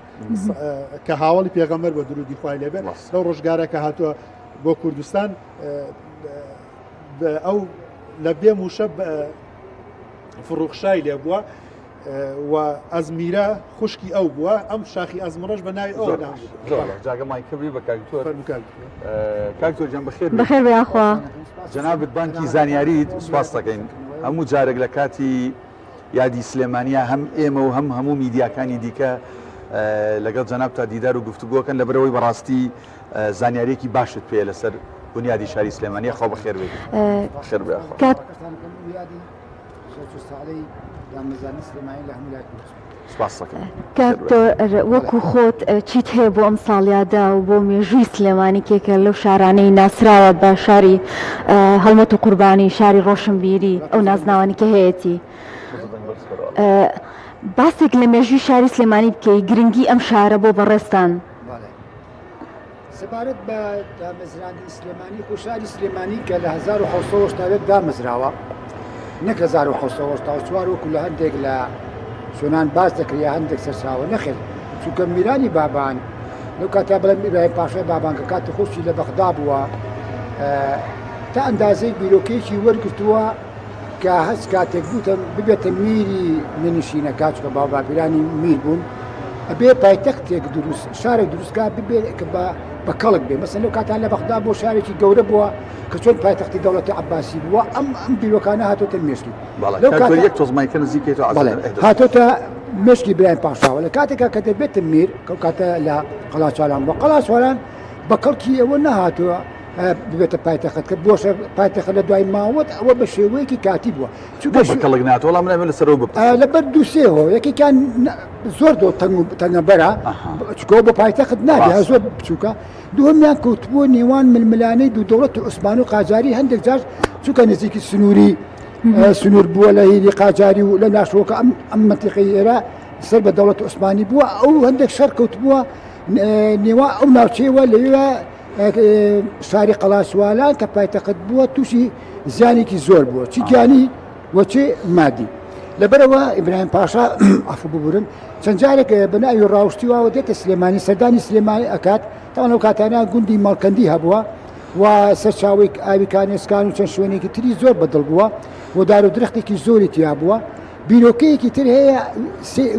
کە هاوڵی پێغەمبەر بە درودی خوای لێبێ لەو ڕۆژگارە کە هاتووە بۆ کوردستان ئەو لە بێموشە فڕوخشای لێ بووە و ئەزمیرە خوشکی ئەو بووە ئەم شاخی ئەزمڕەش بە ناوی ئەو جاگە مایکەبی بە کاکتۆر جان بەخێر بێ ئاخوا جەنابەت بانکی زانیاریت سوپاس دەکەین هەموو جارێک لە کاتی یادی سلێمانیە هەم ئێمە و هەموو میدیاکانی دیکە لەگەڵ جەناب تا دیدار و گفتوگۆکەن لەبەرەوەی بەڕاستی زانیاریەکی باشت پێ لەسەر بنیادی شاری سلێمانیە خۆ بەخێر بێت خێر بێ وەکو خۆت چیت هەیە بۆ ئەم ساڵیادا و بۆ مێژووی سلێمانی کێکە لەو شارانەی ناسراوە بە شاری هەڵمەت و قوربانی شاری ڕۆشنبیری ئەو نازناوانی کە هەیەی باسێک لە مێژووی شاری سلێمانی بکەی گرنگی ئەم شارە بۆ بەڕێستان سەبارەت بە دامەزراندنی سلێمانی و شاری سلێمانی کە لە 1970 دامەزراوە نەک 1970 وەکو لە هەندێک لە شوێنان باز دەکرێت هەندێک سەرچاوە نەخێت چونکە میرانی بابان لەو کاتا بڵێم ئیبراهیم پاشای بابان کە کاتی خۆشی لە بەغدا بووە تا ئەندازەی بیرۆکەیەکی وەرگرتووە کە هەست کاتێک بوتم ببێتە میری نەنشینەکە چونکە باوباپیرانی میر بوون ئەبێ پایتەختێک دروست شارێک دروستکە ببێت کە بە بە کەڵک بێ مەسەن لەو کاتان لە بەغدا بۆ شارێکی گەورە بووە کە چۆن پایتەختی دەوڵەتی عەباسی بووە ئەم بیرۆکانە هاتۆتە مێشکی یەک تۆزمایکە نزیکێتەوە هاتۆتە مشکی برایان پاشاوە لە کاتێکا کە دەبێتە میر کەو کاتە لە قەڵاچوالان بۆ قەڵاچوالان بە کەڵکی ئەوە نەهاتووە ببێتە پایتەخت کە بۆشە پایتەخت لە دوای ماوەت ئەوە بە شێوەیەکی کاتی بووە کەڵک ناتوە من لەسەرەوە بپ لەبەر دووسێەوە یەکێکیان زۆر دۆ تەنگەبەرە چکەوە بە پایتەخت نابێ زۆر بچووکە دووەمیان کەوتبووە نێوان ململانەی دوو دەوڵەت عوسمانی و قاجاری هەندێک جار چووکە نزیکی سنوور بووە لە هێری قاجاری و لە ناشۆکە ئەم منتیقەی ئێرە سەر بە دەوڵەت عوسمانی بووە ئەو هەندێک شەر کەوتبووە نێوان ئەو ناوچەیەوە لەوێ شاری قەڵاچوالان کە پایتەخت بووە تووشی زیانێکی زۆر بووە چی گیانی وەچێ مادی لەبەرەوە ئیبراهیم پاشا ئەفو ببورن چەند جارێک بەناوی ڕاوشتیواوە دێتە سلێمانی سەردانی سلێمانی ئەکات تاوان ئەو کاتانە گوندی مەڵکەندی هەبووە و سەرچاوی ئاوی کانێسکان و چەند شوێنێکی تری زۆر بەدڵ بووە و دار و درەختێکی زۆری تیا بووە بیرۆکەیەکی تر هەیە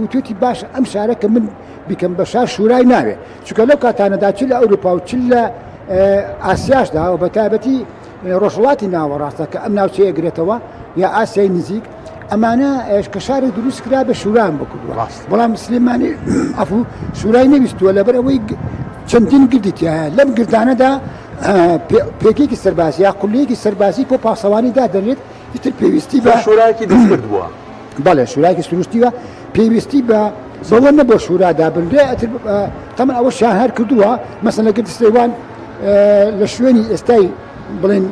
وتوتی باش ئەم شارە کە من بیکەم بە شار شورای ناوێ چونکە لەو کاتانەدا چ لە ئەوروپا و چ لە ئاسیاشدا و بە تایبەتی ڕۆژوڵاتی ناوەڕاستە کە ئەم ناوچەیە گرێتەوە یا ئاسیای نزیک ئەمانە کە شارێک دروست کرا بە شوران بکردووە بەڵام سلێمانی ئەفو شورای نەویستووە لەبەر ئەوەی چەندین گردیتیایە لەم گردانەدا پێکێکی سەرباسی یا قولەیەکی سەرباسی بۆ پاسەوانیدا دەرێت ئیتر پێویستی بە شورایەکی دەست بووە بەڵێ شورایەکی سروشتیوە پێویستی بە بەوە نەبۆ شورادا بنرێ تەمەن ئەوە شان هەر کردووە مەسەن لە گرد سلێوان لە شوێنی ئێستای بڵێن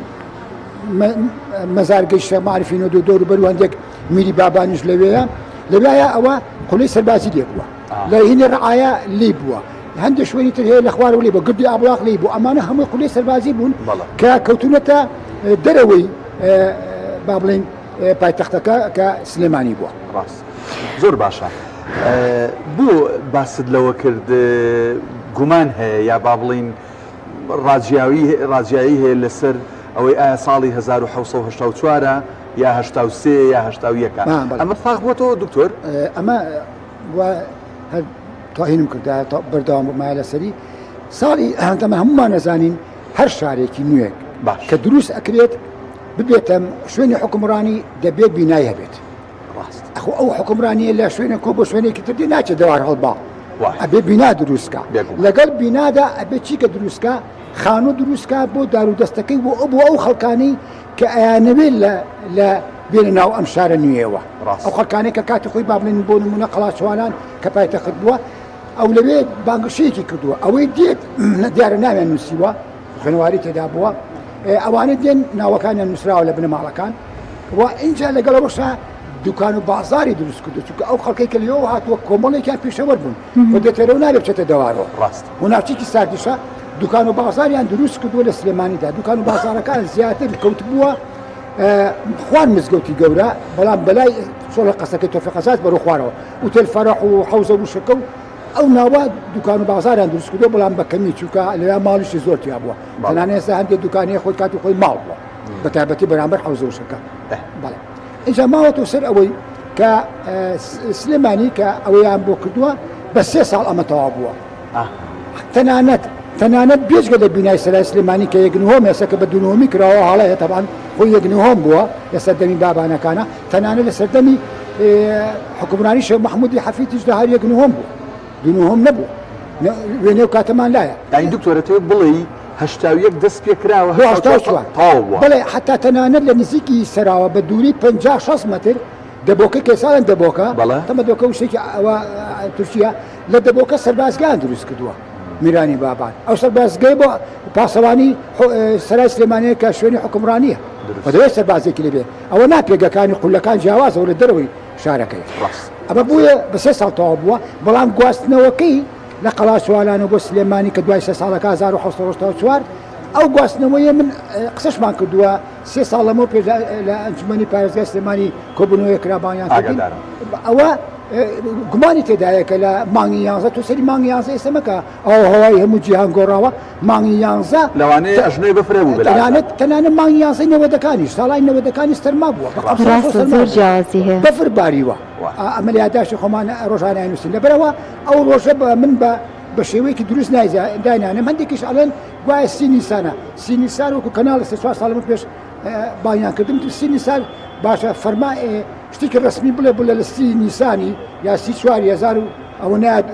مەزارگەیشتە معرفین و دۆر بەر و هەندێک میری بابانیش لەوەیە لەوایە ئەوە قولەی سەربازی لێ بووە لە هینە ڕعایە لێ بووە هەندێک شوێنی تر هەیە لە خوارەوە لێ بە گردی ئابڵاق لێ بوو ئەمانە هەمووی قولەی سەربازی بوون کە کەوتونەتە دەرەوەی با بڵێن پایتەختەکە کە سلێمانی بووە ڕاست زۆر باشە بۆ باست لەوە کرد گومان هەیە یا با بڵین ڕاجایی هەیە لەسەر ئەوەی ئایا ساڵی 1970 یا 83 یا 81 ئەمە فاق بۆتەوە دکتۆر ئەمە هەر تاهینم کردا بەردەوام بمایە لەسەری ساڵی ئەمە هەمومان نەزانین هەر شارێکی نوێک کە دروست ئەکرێت ببێتە شوێنی حکومڕانی دەبێت بینای هەبێت ئەخۆ ئەو حکومڕانیە لە شوێنە کۆ بۆ شوێنێکی تر ناچێت دەوار هەڵبا ئەبێ بینا دروستکە لەگەڵ بینادا ئەبێ چیکە دروستکە خانوو دروستکە بۆ دار و دەستەکەی بۆ ئەو خەڵکانی کە ئەیانەوێت لە بێنە ناو ئەم شارە نوێەوە ئەو خەڵکانێک کە کاتی خۆی بابلێن بۆ نمونە قەڵاچوالان کە پایتەخت بووە ئەو لەوێ بانگشەیەکی کردووە ئەوەی دێت دیارە ناویان نووسیوە خوێنەواری تێدا بووە ئەوانە دێن ناوەکانیان نووسراوە لە بنەماڵەکان و اینجا لەگەڵەوەشە دوکان و بازاری دروست کردو چونکە ئەو خەڵکەی کە لێەوە هاتووە کۆمەڵێکیان پێشەوە بوون بۆ دێتەرەوە نابێت بچێتە دەوارەوە ڕاست و ناوچێکی ساردیشە دوکان و بازاریان دروست کردووە لە سلێمانیدا دوکان و بازارەکان زیاتر کەوت بووە خوان مزگەوتی گەورە بەڵام بەلای سۆڵە قەسەکەی تۆفی قەزاز بەرەو خوارەوە ئوتێل فەرەح و حەوزە و شەکە و ئەو ناوە دوکان و بازاریان دروست کردو بەڵام بە کەمی چووکە لەوێ ماڵیشی زۆر تیا بووە تەنانەت ئێستا هەندێک دوکانەیە خۆی کاتی خۆی ماڵ بووە بە تایبەتی بەرامبەر حەوزە و شەکە بەڵێ اینجا ماوەتەوە سەر ئەوەی کە سلێمانی کە ئەوەیان بۆ کردووە بە 3 ساڵ ئەمە تەواو بووە تەنانەت بێجگە لە بینای سەرای سلێمانی کە یەکنهۆم ئێستا کە بە دوونهۆمی کراوە هەڵەیە تەبان خۆی یەکنهۆم بووە لە سەردەمی بابانەکانە تەنانەت لە سەردەمی حکومڕانی شێخ مەحموودی حەفیدیشدا هەر یەکنهۆم بوو دوونهۆم نەبوو وێنێ و کاتەمان لایە یانی دکتۆرە تۆ بڵێ 81 دەست پێ کراوە بڵێ حتا تەنانەت لە نزیکی سەراوە بە دووری 50-60 مەتر دەبۆکە کێساڵن دەبۆکە تەمە دۆکە وشتێکی ئەوە تورکیا لە دەبۆکە سەربازگان دروست کردووە میرانی بابان ئەو سەربازگەی بۆ پاسەوانی سەرای سلێمانەیە کە شوێنی حکومڕانیە بەدەوێت سەربازێکی لەبێ ئەوە ناپێگەکانی قولەکان جیاوازەوە لە دەرەوەی شارەکەی ئەمە بووە بە 3 ساڵ تەواو بووە بەڵام گواستنەوەکەی لە قەڵاچوالان و بۆ سلێمانی کە دوای 3 ساڵەکە 1964 ئەو گواستنەوەیە من قسەشمان کردووە 3 ساڵ لەمەوە پێ لە ئەنجومەنی پارێزگای سلێمانی کۆبوونەوەی کرابانیان کردین ئەوە گومانی تێدایە کە لە مانگی 11 تو سەری مانگی 11 ئێستا مەکە ئەو هەوای هەموو جیهان گۆڕاوە مانگی 11 لەوانەیە ئەژنۆی بەفرێ بوو تەنانەت مانگی 11 نەوەدەکانیش ساڵای نەوەدەکانی سەرما بووە بەفر باریوە ئەمەلیاداشی خۆمان ڕۆژانای نووسین لەبەرەوە ئەو ڕۆژە من بە بە شێوەیەکی دروست داینانم هەندێکیش ئەڵێن وایە سی نیسانە سی نیسان وەکو کەناڵ لە 4 ساڵ پێش بایان کردم سی نیسان باشە فەرما شتێکی ڕسمی بڵێ لە سی نیسانی یا سی 4 ئەوە نات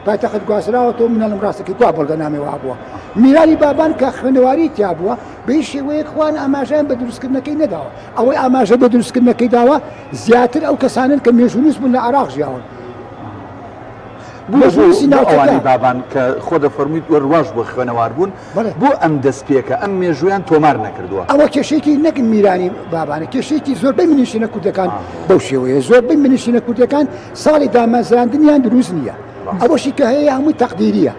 پایتەخت گواسراوەەوە منەڵم ڕاستەکەی گوا بەڵگەنامێ وا بووە میرانی بابان کە خوێنەواری تیا بووە بەی شێوەیەک خوان ئاماژیان بە دروستکردنەکەی نەداوە ئەوەی ئاماژە بە دروستکردنەکەی داوە زیاتر ئەو کەسانن کە مێژونوس بوون لە عراق ژیاون ئەوانی بابان کە خۆ دەفەرموویت وەرواژ بۆ خوێنەوار بوون بۆ ئەم دەستپێکە ئەم مێژویان تۆمار نەکردووە ئەوە کێشێکی نەک میرانی بابانە کێشێکی زۆربەی منیشتینە کوردەکان بەو شێوەیە زۆربەی منیشتینە کوردەکان ساڵی دامەزراندنیان دروست نییە ئەوەشی کە هەیە هەمووی تەقدیریە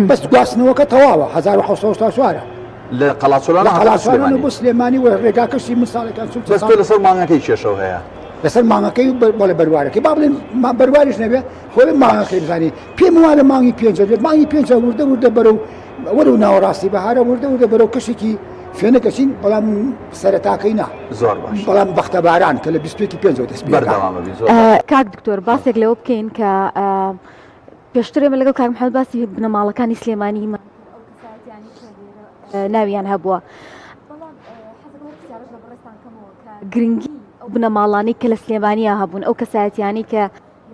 بەس گواستنەوەکە تەواوە 1970 لە قەڵاچۆلان بۆ سلێمانی و ڕێگاکەشی من ساڵەکان بەس تۆ لەسەر مانگەکەی کێشەوە هەیە لەسەر مانگەکەی بۆ لە بەروارەکەی با بڵێن بەروارش نەبێ خۆی مانگەکەی بزانانی پێم وایە مانگی 5 مانگی 5 وردە بەرەو وەرە ناوەڕاستی بەهارە وردە بەرەو کەشێکی فێنەکەچین بەڵام سەرەتاکەی نا زۆر باش بەڵام بەختە باران کە لە 25 دەست کاک دکتۆر باسێک لەوە بکەین کە پێشتر ئێمە لەگەڵ کاک محەممەد باسی بنەماڵەکانی سلێمانی ناویان هەبووە گرنگی ئەو بنەماڵانی کە لە سلێمانیا هەبوون ئەو کەسایەتیانی کە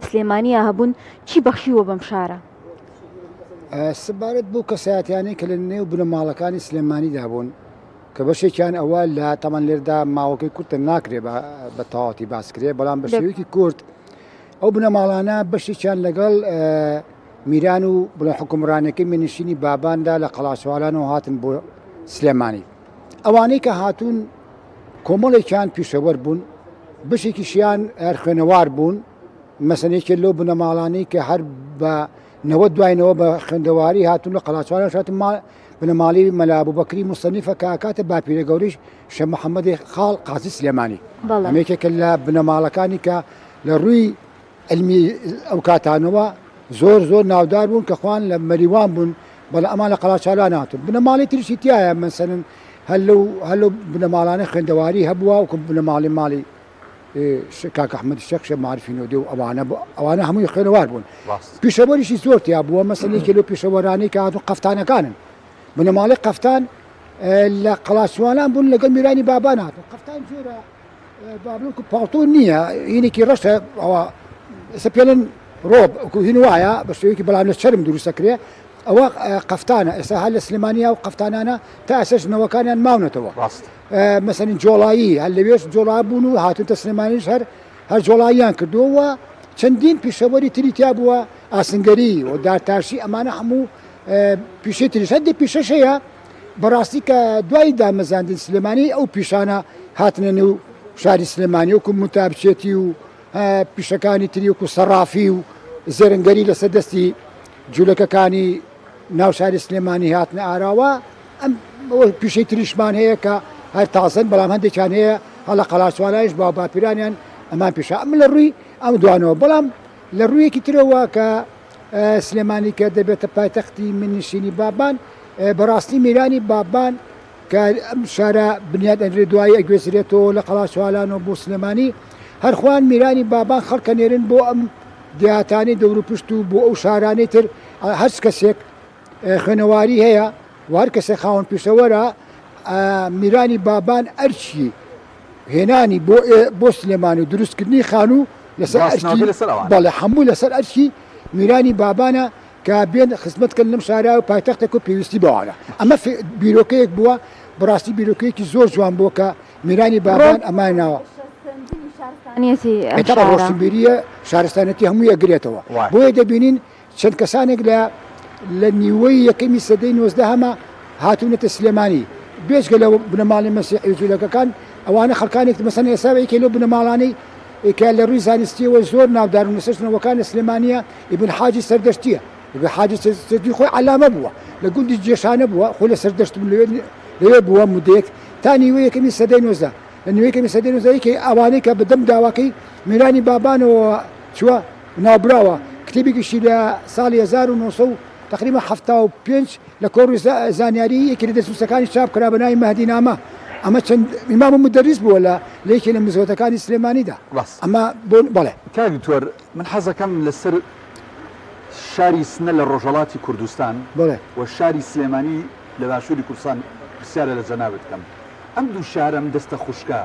سلێمانیا هەبوون چی بەخشیوە بەم شارە سبارەت بوو کەسایەتیانی کە لە نێو بنەماڵەکانی سلێمانیدا بوون کە بەشێکیان ئەوە لە تەمان لێردا ماوەکەی کورتە ناکرێ بە تەواوەتی باسکرێ بەڵام بە شێوەیەکی کورت ئەو بنەماڵانە بەشێکیان لەگەڵ میران و بڵێ حکومڕانەکەی منیشتینی باباندا لە قەڵاچوالانەوە هاتن بۆ سلێمانی ئەوانەی کە هاتوون کۆمەڵێکیان پیشەوەەر بوون بشێکیشیان هەر خوێنەوار بوون مەسەنێکی لەو بنەماڵانەی کە هەر بە نەوە دوایەوە بە خوێندەواری هاتوون لە قەڵاچوالان هاتن بنەماڵی مەلابوو بەکری مستەنیفە کە کاتە باپیرە گەوریش شە محەممەدی خاڵ قازی سلێمانی ئەمێکێکە لە بنەماڵەکانی کە لە ڕووی علمی ئەو کاتانەوە زۆر ناودار بوون کە خوان لە مەریوان بوون بەڵە ئەمان لە قەڵاچالان هاتون بنەماڵی تریشی تایە مەسەن هەلو بنەماڵانە خوێندەواری هەبووە و بنەماڵی ماڵی کاک ئەحمەد شەخشە معرفینەوە و ئەوانە هەمووی خوێنەوار بوون پیشەوەریشی زۆر تیا بووە مەسەلێکی لەو پیشەوەرانەی کە هاتون قەفتانەکانن بنەماڵی قەفتان لە قەڵاچوالان بوون لەگەڵ میرانی بابان هاتون قەفتان جۆرە بابلوک پاڵتۆ نییە هینێکی ڕەشە ئەوە ئێستا پێڵن ڕۆب هین وایە بە شێوەیەکی بەڵام لە چرم دروستەکرێ ئەوە قەفتانە ئێستا هەر لە سلێمانیا و قەفتانانە تا ئەسەژنەوەکانیان ماونەتەوە مەسەنی جۆڵایی هەر لەوێش جۆڵا بوون و هاتونتە سلێمانیش هەر جۆڵاییان کردووە چەندین پیشەوەری تری تیا بووە ئاسنگەری و دارتاشی ئەمانە هەموو پیشەی تریش هەندێک پیشەش هەیە بەڕاستی کە دوای دامەزاندن سلێمانی ئەو پیشانە هاتنە نێو شاری سلێمانی وەکو متابچێتی و پیشەکانی تری وەکو سەرافی و زێرنگەری لەسەر دەستی جوولەکەکانی ناو شاری سلێمانی هاتنە ئاراوە ئەم پیشەی تریشمان هەیە کە هەر تازن بەڵام هەندێکیان هەیە هەڵە قەڵاچوالایش با باپیرانیان ئەمان پیشە ئەم لە ڕووی ئەم دوانەوە بەڵام لە ڕوویەکی ترەوە کە سلێمانی کە دەبێتە پایتەختی منیشتینی بابان بەڕاستی میرانی بابان کە ئەم شارە بنیاد ئەنرێ دوایی ئەگوێزرێتەوە لە قەڵاچوالانەوە بۆ سلێمانی هەرخوان میرانی بابان خەڵکە نێرن بۆ ئەم دیاتانی دەور و پشت و بۆ ئەو شارانەی تر هەر کەسێک خوێنەواری هەیە وار کەسێک خاوەن پیشەوەرە میرانی بابان ئەرچی هێنانی بۆ سلێمانی و دروستکردنی خانوو لەسەر بەڵێ هەموو لەسەر ئەرچی میرانی بابانە کە بێن خزمەتکردن لەم شارە و پایتەختێک و پێویستی بەوانە ئەمە بیرۆکەیەک بووە بەڕاستی بیرۆکەیەکی زۆر جوان بووە کە میرانی بابان ئەماناوە ڕۆشنبیریە شارستانەتی هەموو یەگرێتەوە بۆیە دەبینین چەند کەسانێک لە نیوەی یەکەمی سەدەی 19 هەمە هاتوونەتە سلێمانی بێژگە لە بنەماڵی مەسیحی جوولەکەکان ئەوانە خەڵکانێک مەسەن ئێساوەیەکی لەو بنەماڵانەی کە لە ڕووی زانستیەوە زۆر ناودارن لە سەرچنەوەکانە سلێمانیە ئیبن حاجی سەردەشتیە حاجی سەردەشتی خۆی عەلامە بووە لە گوندی جێشانە بووە خۆی لە سەردەشت لەوێ بووە مودەیەک تا نیوەی یەکەمی سەدەی 19 لە نیوەیەکەمی سەدەی 19 ئەوانەی کە بەدەم داواکەی میرانی بابانەوە چووە ناوبراوە کتێبێکیشی لە ساڵی 1900 تقریبا 75 لە کۆڕی زانیاری یەکی لە دەسووسەکانی چاپ کرا بە ناوی مەهدینامە ئەمە چەند ئیمام و مدەریس بووە لە یەکێ لە مزگەوتەکانی سلێمانیدا ئەمە بۆ بەڵێ کاک دکتۆر من حەزەکەم لەسەر شاری سنە لە ڕۆژەڵاتی کوردستان بڵێ و شاری سلێمانی لە باشووری کوردستان پرسیارە لە جەنابەت بکەم ئەم دوو شارەم دەستە خوشکە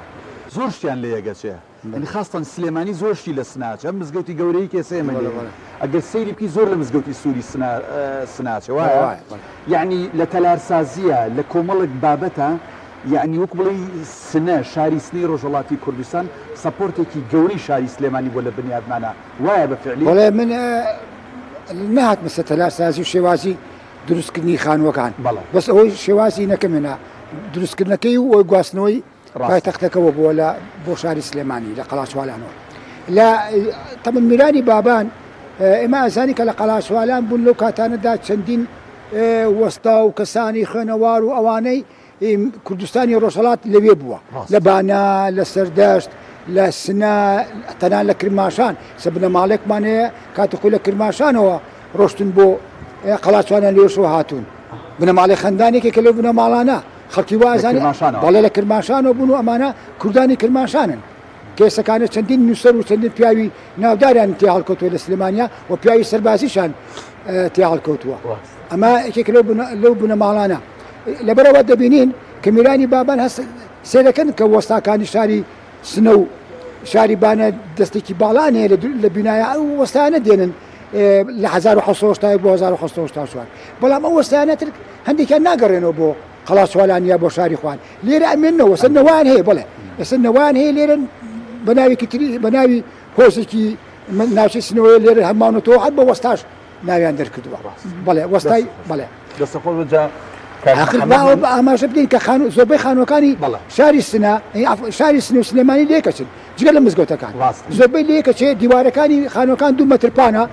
زۆر شتیان لە یەگەچێ خاستن سلێمانی زۆرشی لە سناچە ئەم مزگەوتی گەورەی کێسەیەمە ئەگەر سەیری بکەی زۆر لە مزگەوتی سووری سناچە وایە یعنی لە تەلارسازیە لە کۆمەڵک بابەتە یعنی وەک بڵێ سنە شاری سنەی ڕۆژەڵاتی کوردستان سەپۆرتێکی گەوری شاری سلێمانی بۆ لە بنیادمانە وایە بەفعلی بەڵێ من نهات مەسە تەلارسازی و شێوازی دروستکردنی خانووەکان بەس ئەوەی شێوازی نەکەمێنە دروستکردنەکەی و ئەوی گواستنەوەی پایتەختەکەەوە بۆ شاری سلێمانی لە قەڵاشوالانەوە لە تەمەن میرانی بابان ئێمە ئەزانی کە لە قەڵاشوالان بوون لەو کاتانەدا چەندین وەستا و کەسانی خوێنەوار و ئەوانەی کوردستانی ڕۆژهەڵات لەوێ بووە لە بانا لە سەردەشت لە سنە تەنان لە کرماشان سە بنەماڵێکمان هەیە کاتەخۆی لە کرماشانەوە ڕۆشتن بۆ قەڵاچوانیان لێشەوە هاتوون بنەماڵی خەندانێکێکە لەو بنەماڵانە خەڵکی وازانی بەڵێ لە کرماشانەوە بوون و ئەمانە کوردانی کرماشانن کێسەکانە چەندین نووسەر و چەندین پیاوی ناوداریان تێ هەڵکەوتووە لە سلێمانیا و پیاوی سەربازیشان تێ هەڵکەوتووە ئەمە یەکێک لەو بنەماڵانە لەبەرەوە دەبینین کە میرانی بابان هەست سێرەکەن کە وەستاکانی شاری سنە و شاری بانە دەستێکی باڵانەیە لە بینایە ئەو وەستانە دێنن لە 1970 بۆ 1970 بەڵام ئەو وەستانەتر هەندێکیان ناگەڕێنەوە بۆ قەڵاشوالان یا بۆ شاری خوان لێرە ئەمێنەوە سەر نەوان هەیە بڵێ ئێستا نەوان هەیە لێرە بەناوێکی تری بەناوی هۆزێکی ناوچەی سنەوەی لێرە هەمانەوە حەت بە وەستاش ناویان دەرکردووە بڵێ وەستای بڵێ دەستەخۆ بجا ئاماژە بدەین کە زۆربەی خانوەکانی شاری سنە شاری سنە و سلێمانی لێکەچن جگە لە مزگەوتەکان زۆربەی لێکەچێ دیوارەکانی خانوەکان 2 مەترپانە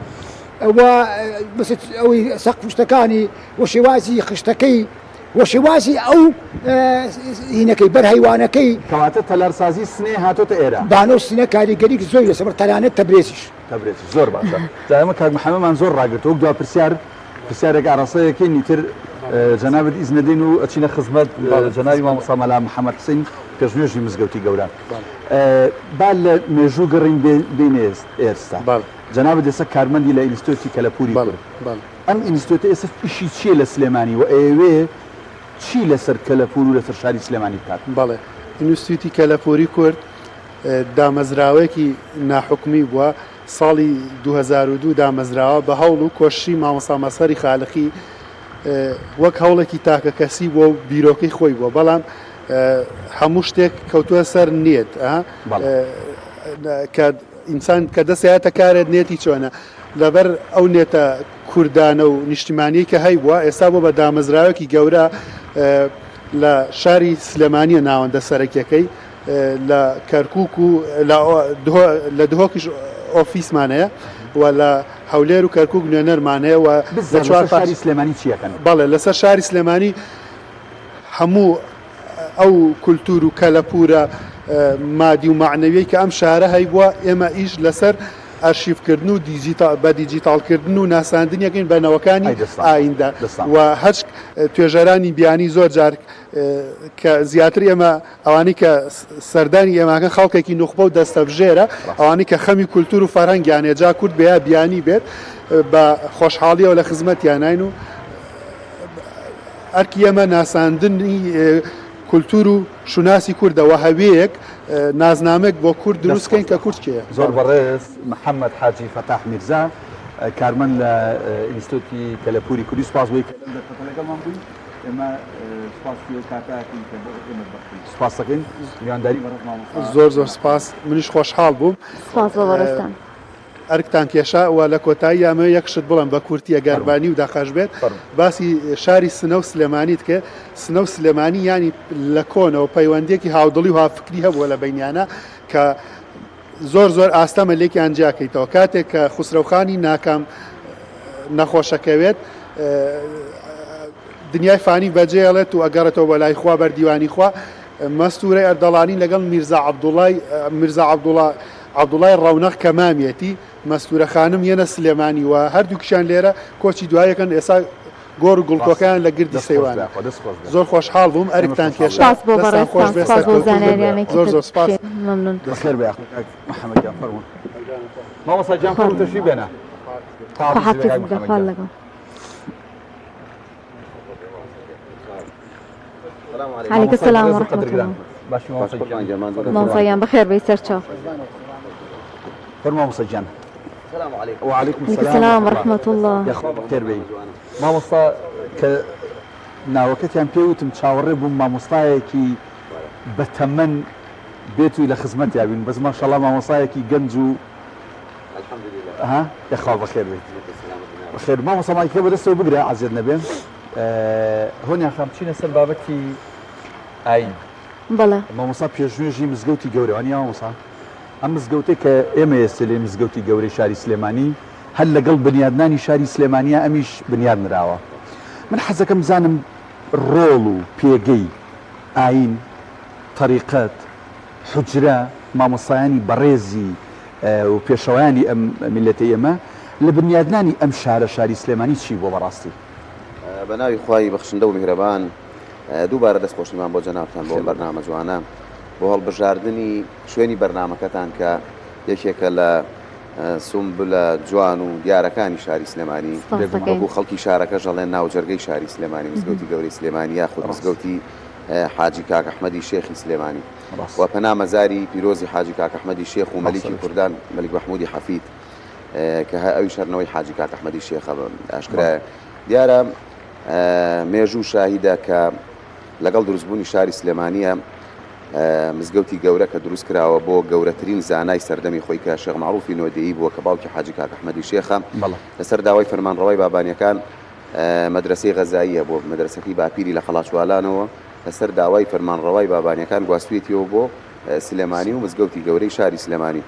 ئەوی سەقف شتەکانی و شێوازی خشتەکەی و شێوازی ئەو هینەکەی بەرهەیوانەکەی کەواتە تەلارسازی سنێ هاتۆتە ئێرە بانۆ سینە کاریگەریک زۆر لەسەر تەنانەت تەبرێزیش زۆر باشە جامە کاک محەممەدمان زۆر ڕاگرتەوە دو پرسیارێک ئاڕاستەیەکی نیتر جەنابەت ئیزنەدەین و ئەچینە خزمەت جەنابی مامۆستا مەلا محەممەد حوسێن پێشنوێژی مزگەوتی گەورە با لە مێژوو گەڕین بین ئێستا جەنابەت ئێستا کارمەندی لە ئینستیتوتی کەلەپوری کورد ئەم ئینستیتوتە ئێستا ئیشی چییە لە سلێمانی و ئێوێ چی لەسەر کەلەپور و لەسەر شاری سلێمانی بکات؟ بەڵێ ئینستیتوتی کەلەپوری کورد دامەزراوەیەکی ناحکمی بووە ساڵی 2002 دامەزراوە بە هەوڵ و کۆشی مامۆستا مەسەری خالقی وەک هەوڵێکی تاکە کەسی بووە و بیرۆکەی خۆی بووە بەڵام هەموو شتێک کەوتووە سەر نێت کە ئینسان کە دەستایەتە کارێت نێتی چۆنە لەبەر ئەو نێتە کوردانە و نیشتیمانی کە هەی بووە ئێستا بۆ بە دامەزراوەکی گەورە لە شاری سلێمانیە ناوەندە سەرەکیەکەی لە کەرکووک و لە دهۆکیش ئۆفیسمانەیە و لە هەولێر و کەرکووک نوێنەرمانەیە و شاری سلێمانی چیەکەن؟ بەڵێ لەسەر شاری سلێمانی هەموو ئەو کولتور و کەلەپورە مادی و معنەویی کە ئەم شارە هەی بووە ئێمە ئیش لەسەر ئارشیفکردن و بە دیجیتالکردن و ناساندنیەکەین بەنەوەکانی ئایندا و هەچ توێژەرانی بیانی زۆر جار کە زیاتر ئێمە ئەوانی کە سەردانی ئێماکە خەڵکێکی نوخبە و دەستەبژێرە ئەوانی کە خەمی کولتور و فەرهەنگیانێ جا کورد بەیە بیانی بێت بە خۆشحاڵیەوە لە خزمەتیانین و ئەرکی ئێمە ناساندنی کولتور و شوناسی کوردەوە هەوەیەک نازنامێک بۆ کورد دروستکەین کە کورتکەیە زۆر بەڕێز محەممەد حاجی فەتاح میرزا کارمەند لە ئینستیتوتی کەلەپوری کوردی سوپاس بۆی لەگەڵمان بووین ئێمە سوپاس دەکەین میوانداری زۆر سوپاس منیش خۆشحاڵ بووم سوپاس بۆ بەڕێستان ئەرکتان کێشا و لە کۆتایی ئەمە یەکشت بڵم بە کورتیە گەربانی و داخەش بێت باسی شاری سنە و سلێمانیت کە سنە و سلێمانی ینی لە کۆنەوە پەیوەندێکی هاودڵی و هافکری هەبووە لە بینیانە کە زۆر ئاستەمە لێکیان جیاکەیتەوە کاتێک کە خوسرەوخانی ناکام نەخۆشەکەوێت دنیای فانی بەجێڵێت و ئەگەڕێتەوە بە لای خوا بەردیوانی خوا مەستورەی ئەردەڵانی لەگەڵ میرزا عەبدوڵای ڕەونەق کەمامێتی مەستورە خانم یەنە سلێمانی و هەردووکیشان لێرە کۆچی دوایەکەن ئێستا گۆڕ و گوڵکۆکەیان لە گردی سەیوانە زۆر خۆشحاڵ بووم ئەرکتان کێشا زۆر سپاس محەممەد جان فەرموون مامۆستا جان فەرموون تەشریف بێنە خواحافظ دەخوال لەگەڵ. عليك السلام ورحمة الله. مامۆسایان بەخێر بێی سەرچاو. فەرموو مامۆستاجان. السلام عليكم. وعليكم عليك السلام ورحمة الله. یاخوا بەخێر بێی. مامۆستا کە ناوەکەتیان پێوتم چاوەڕێ بووم مامۆستایەکی بەتەمەن بێتوی لە خزمەتیا بین بەس ماشەڵڵا مامۆستایەکی گەنج و الحمد لله. یاخوا بەخێر بێت. بەخێر مامۆستا مایکرۆ بەدەستەوە بگرە عەزیز نەبێن. هۆنیان خام بچینە سەر بابەتی ئاین. بەڵێ. مامۆستا پێشنوێژی مزگەوتی گەورەوانی مامۆستا. ئەم مزگەوتێک کە ئێمە ئێستا لێ مزگەوتی گەورەی شاری سلێمانی هەر لەگەڵ بنیادنانی شاری سلێمانیە ئەمیش بنیاد نراوە. من حەزەکەم بزانم ڕۆڵ و پێگەی ئاین، تەریقەت، حوجرە، مامۆستایانی بەڕێزی و پێشەوایانی ئەم میلەتەی ئێمە لە بنیادنانی ئەم شارە شاری سلێمانی چی بۆ بەڕاستی؟ بە ناوی خوای بەخشندە و میهرەبان دووبارە دەستخۆشیمان بۆ جەنابتان بۆ بەرنامە جوانە بۆ هەڵبژاردننی شوێنی بەرنامەکەتان کە یەکێکە لە سومبلە جوان و دیارەکانی شاری سلێمانی بۆ خەڵکی شارەکە ژەڵێن ناو جەرگەی شاری سلێمانی مزگەوتی گەورەی سلێمانی یاخود مزگەوتی حاجی کاک ئەحمەدی شێخی سلێمانی و پەنا مەزاری پیرۆزی حاجی کاک ئەحمەدی شێخ و مەلیکی کوردان مەلیک محمودی حەفید کە ئەوی شەرنەوەی حاجی کاک ئەحمەدی شێخە ئاشکرایە. دیارە مێژوو شاهیدە کە لەگەڵ دروستبوونی شاری سلێمانیە مزگەوتی گەورە کە دروست کراوە بۆ گەورەترین زانای سەردەمی خۆی کە شێخ معروفی نۆدەیی بووە کە باوکی حاجی کاک ئەحمەدی شێخە لەسەر داوای فەرمانڕەوای بابانیەکان مەدرسەی غەزاییە بۆ مەدرسەکەی باپیری لە خەڵاتچوالانەوە لەسەر داوای فەرمانڕەوای بابانیەکان گواستوێتیەوە بۆ سلێمانی و مزگەوتی گەورەی شاری سلێمانی.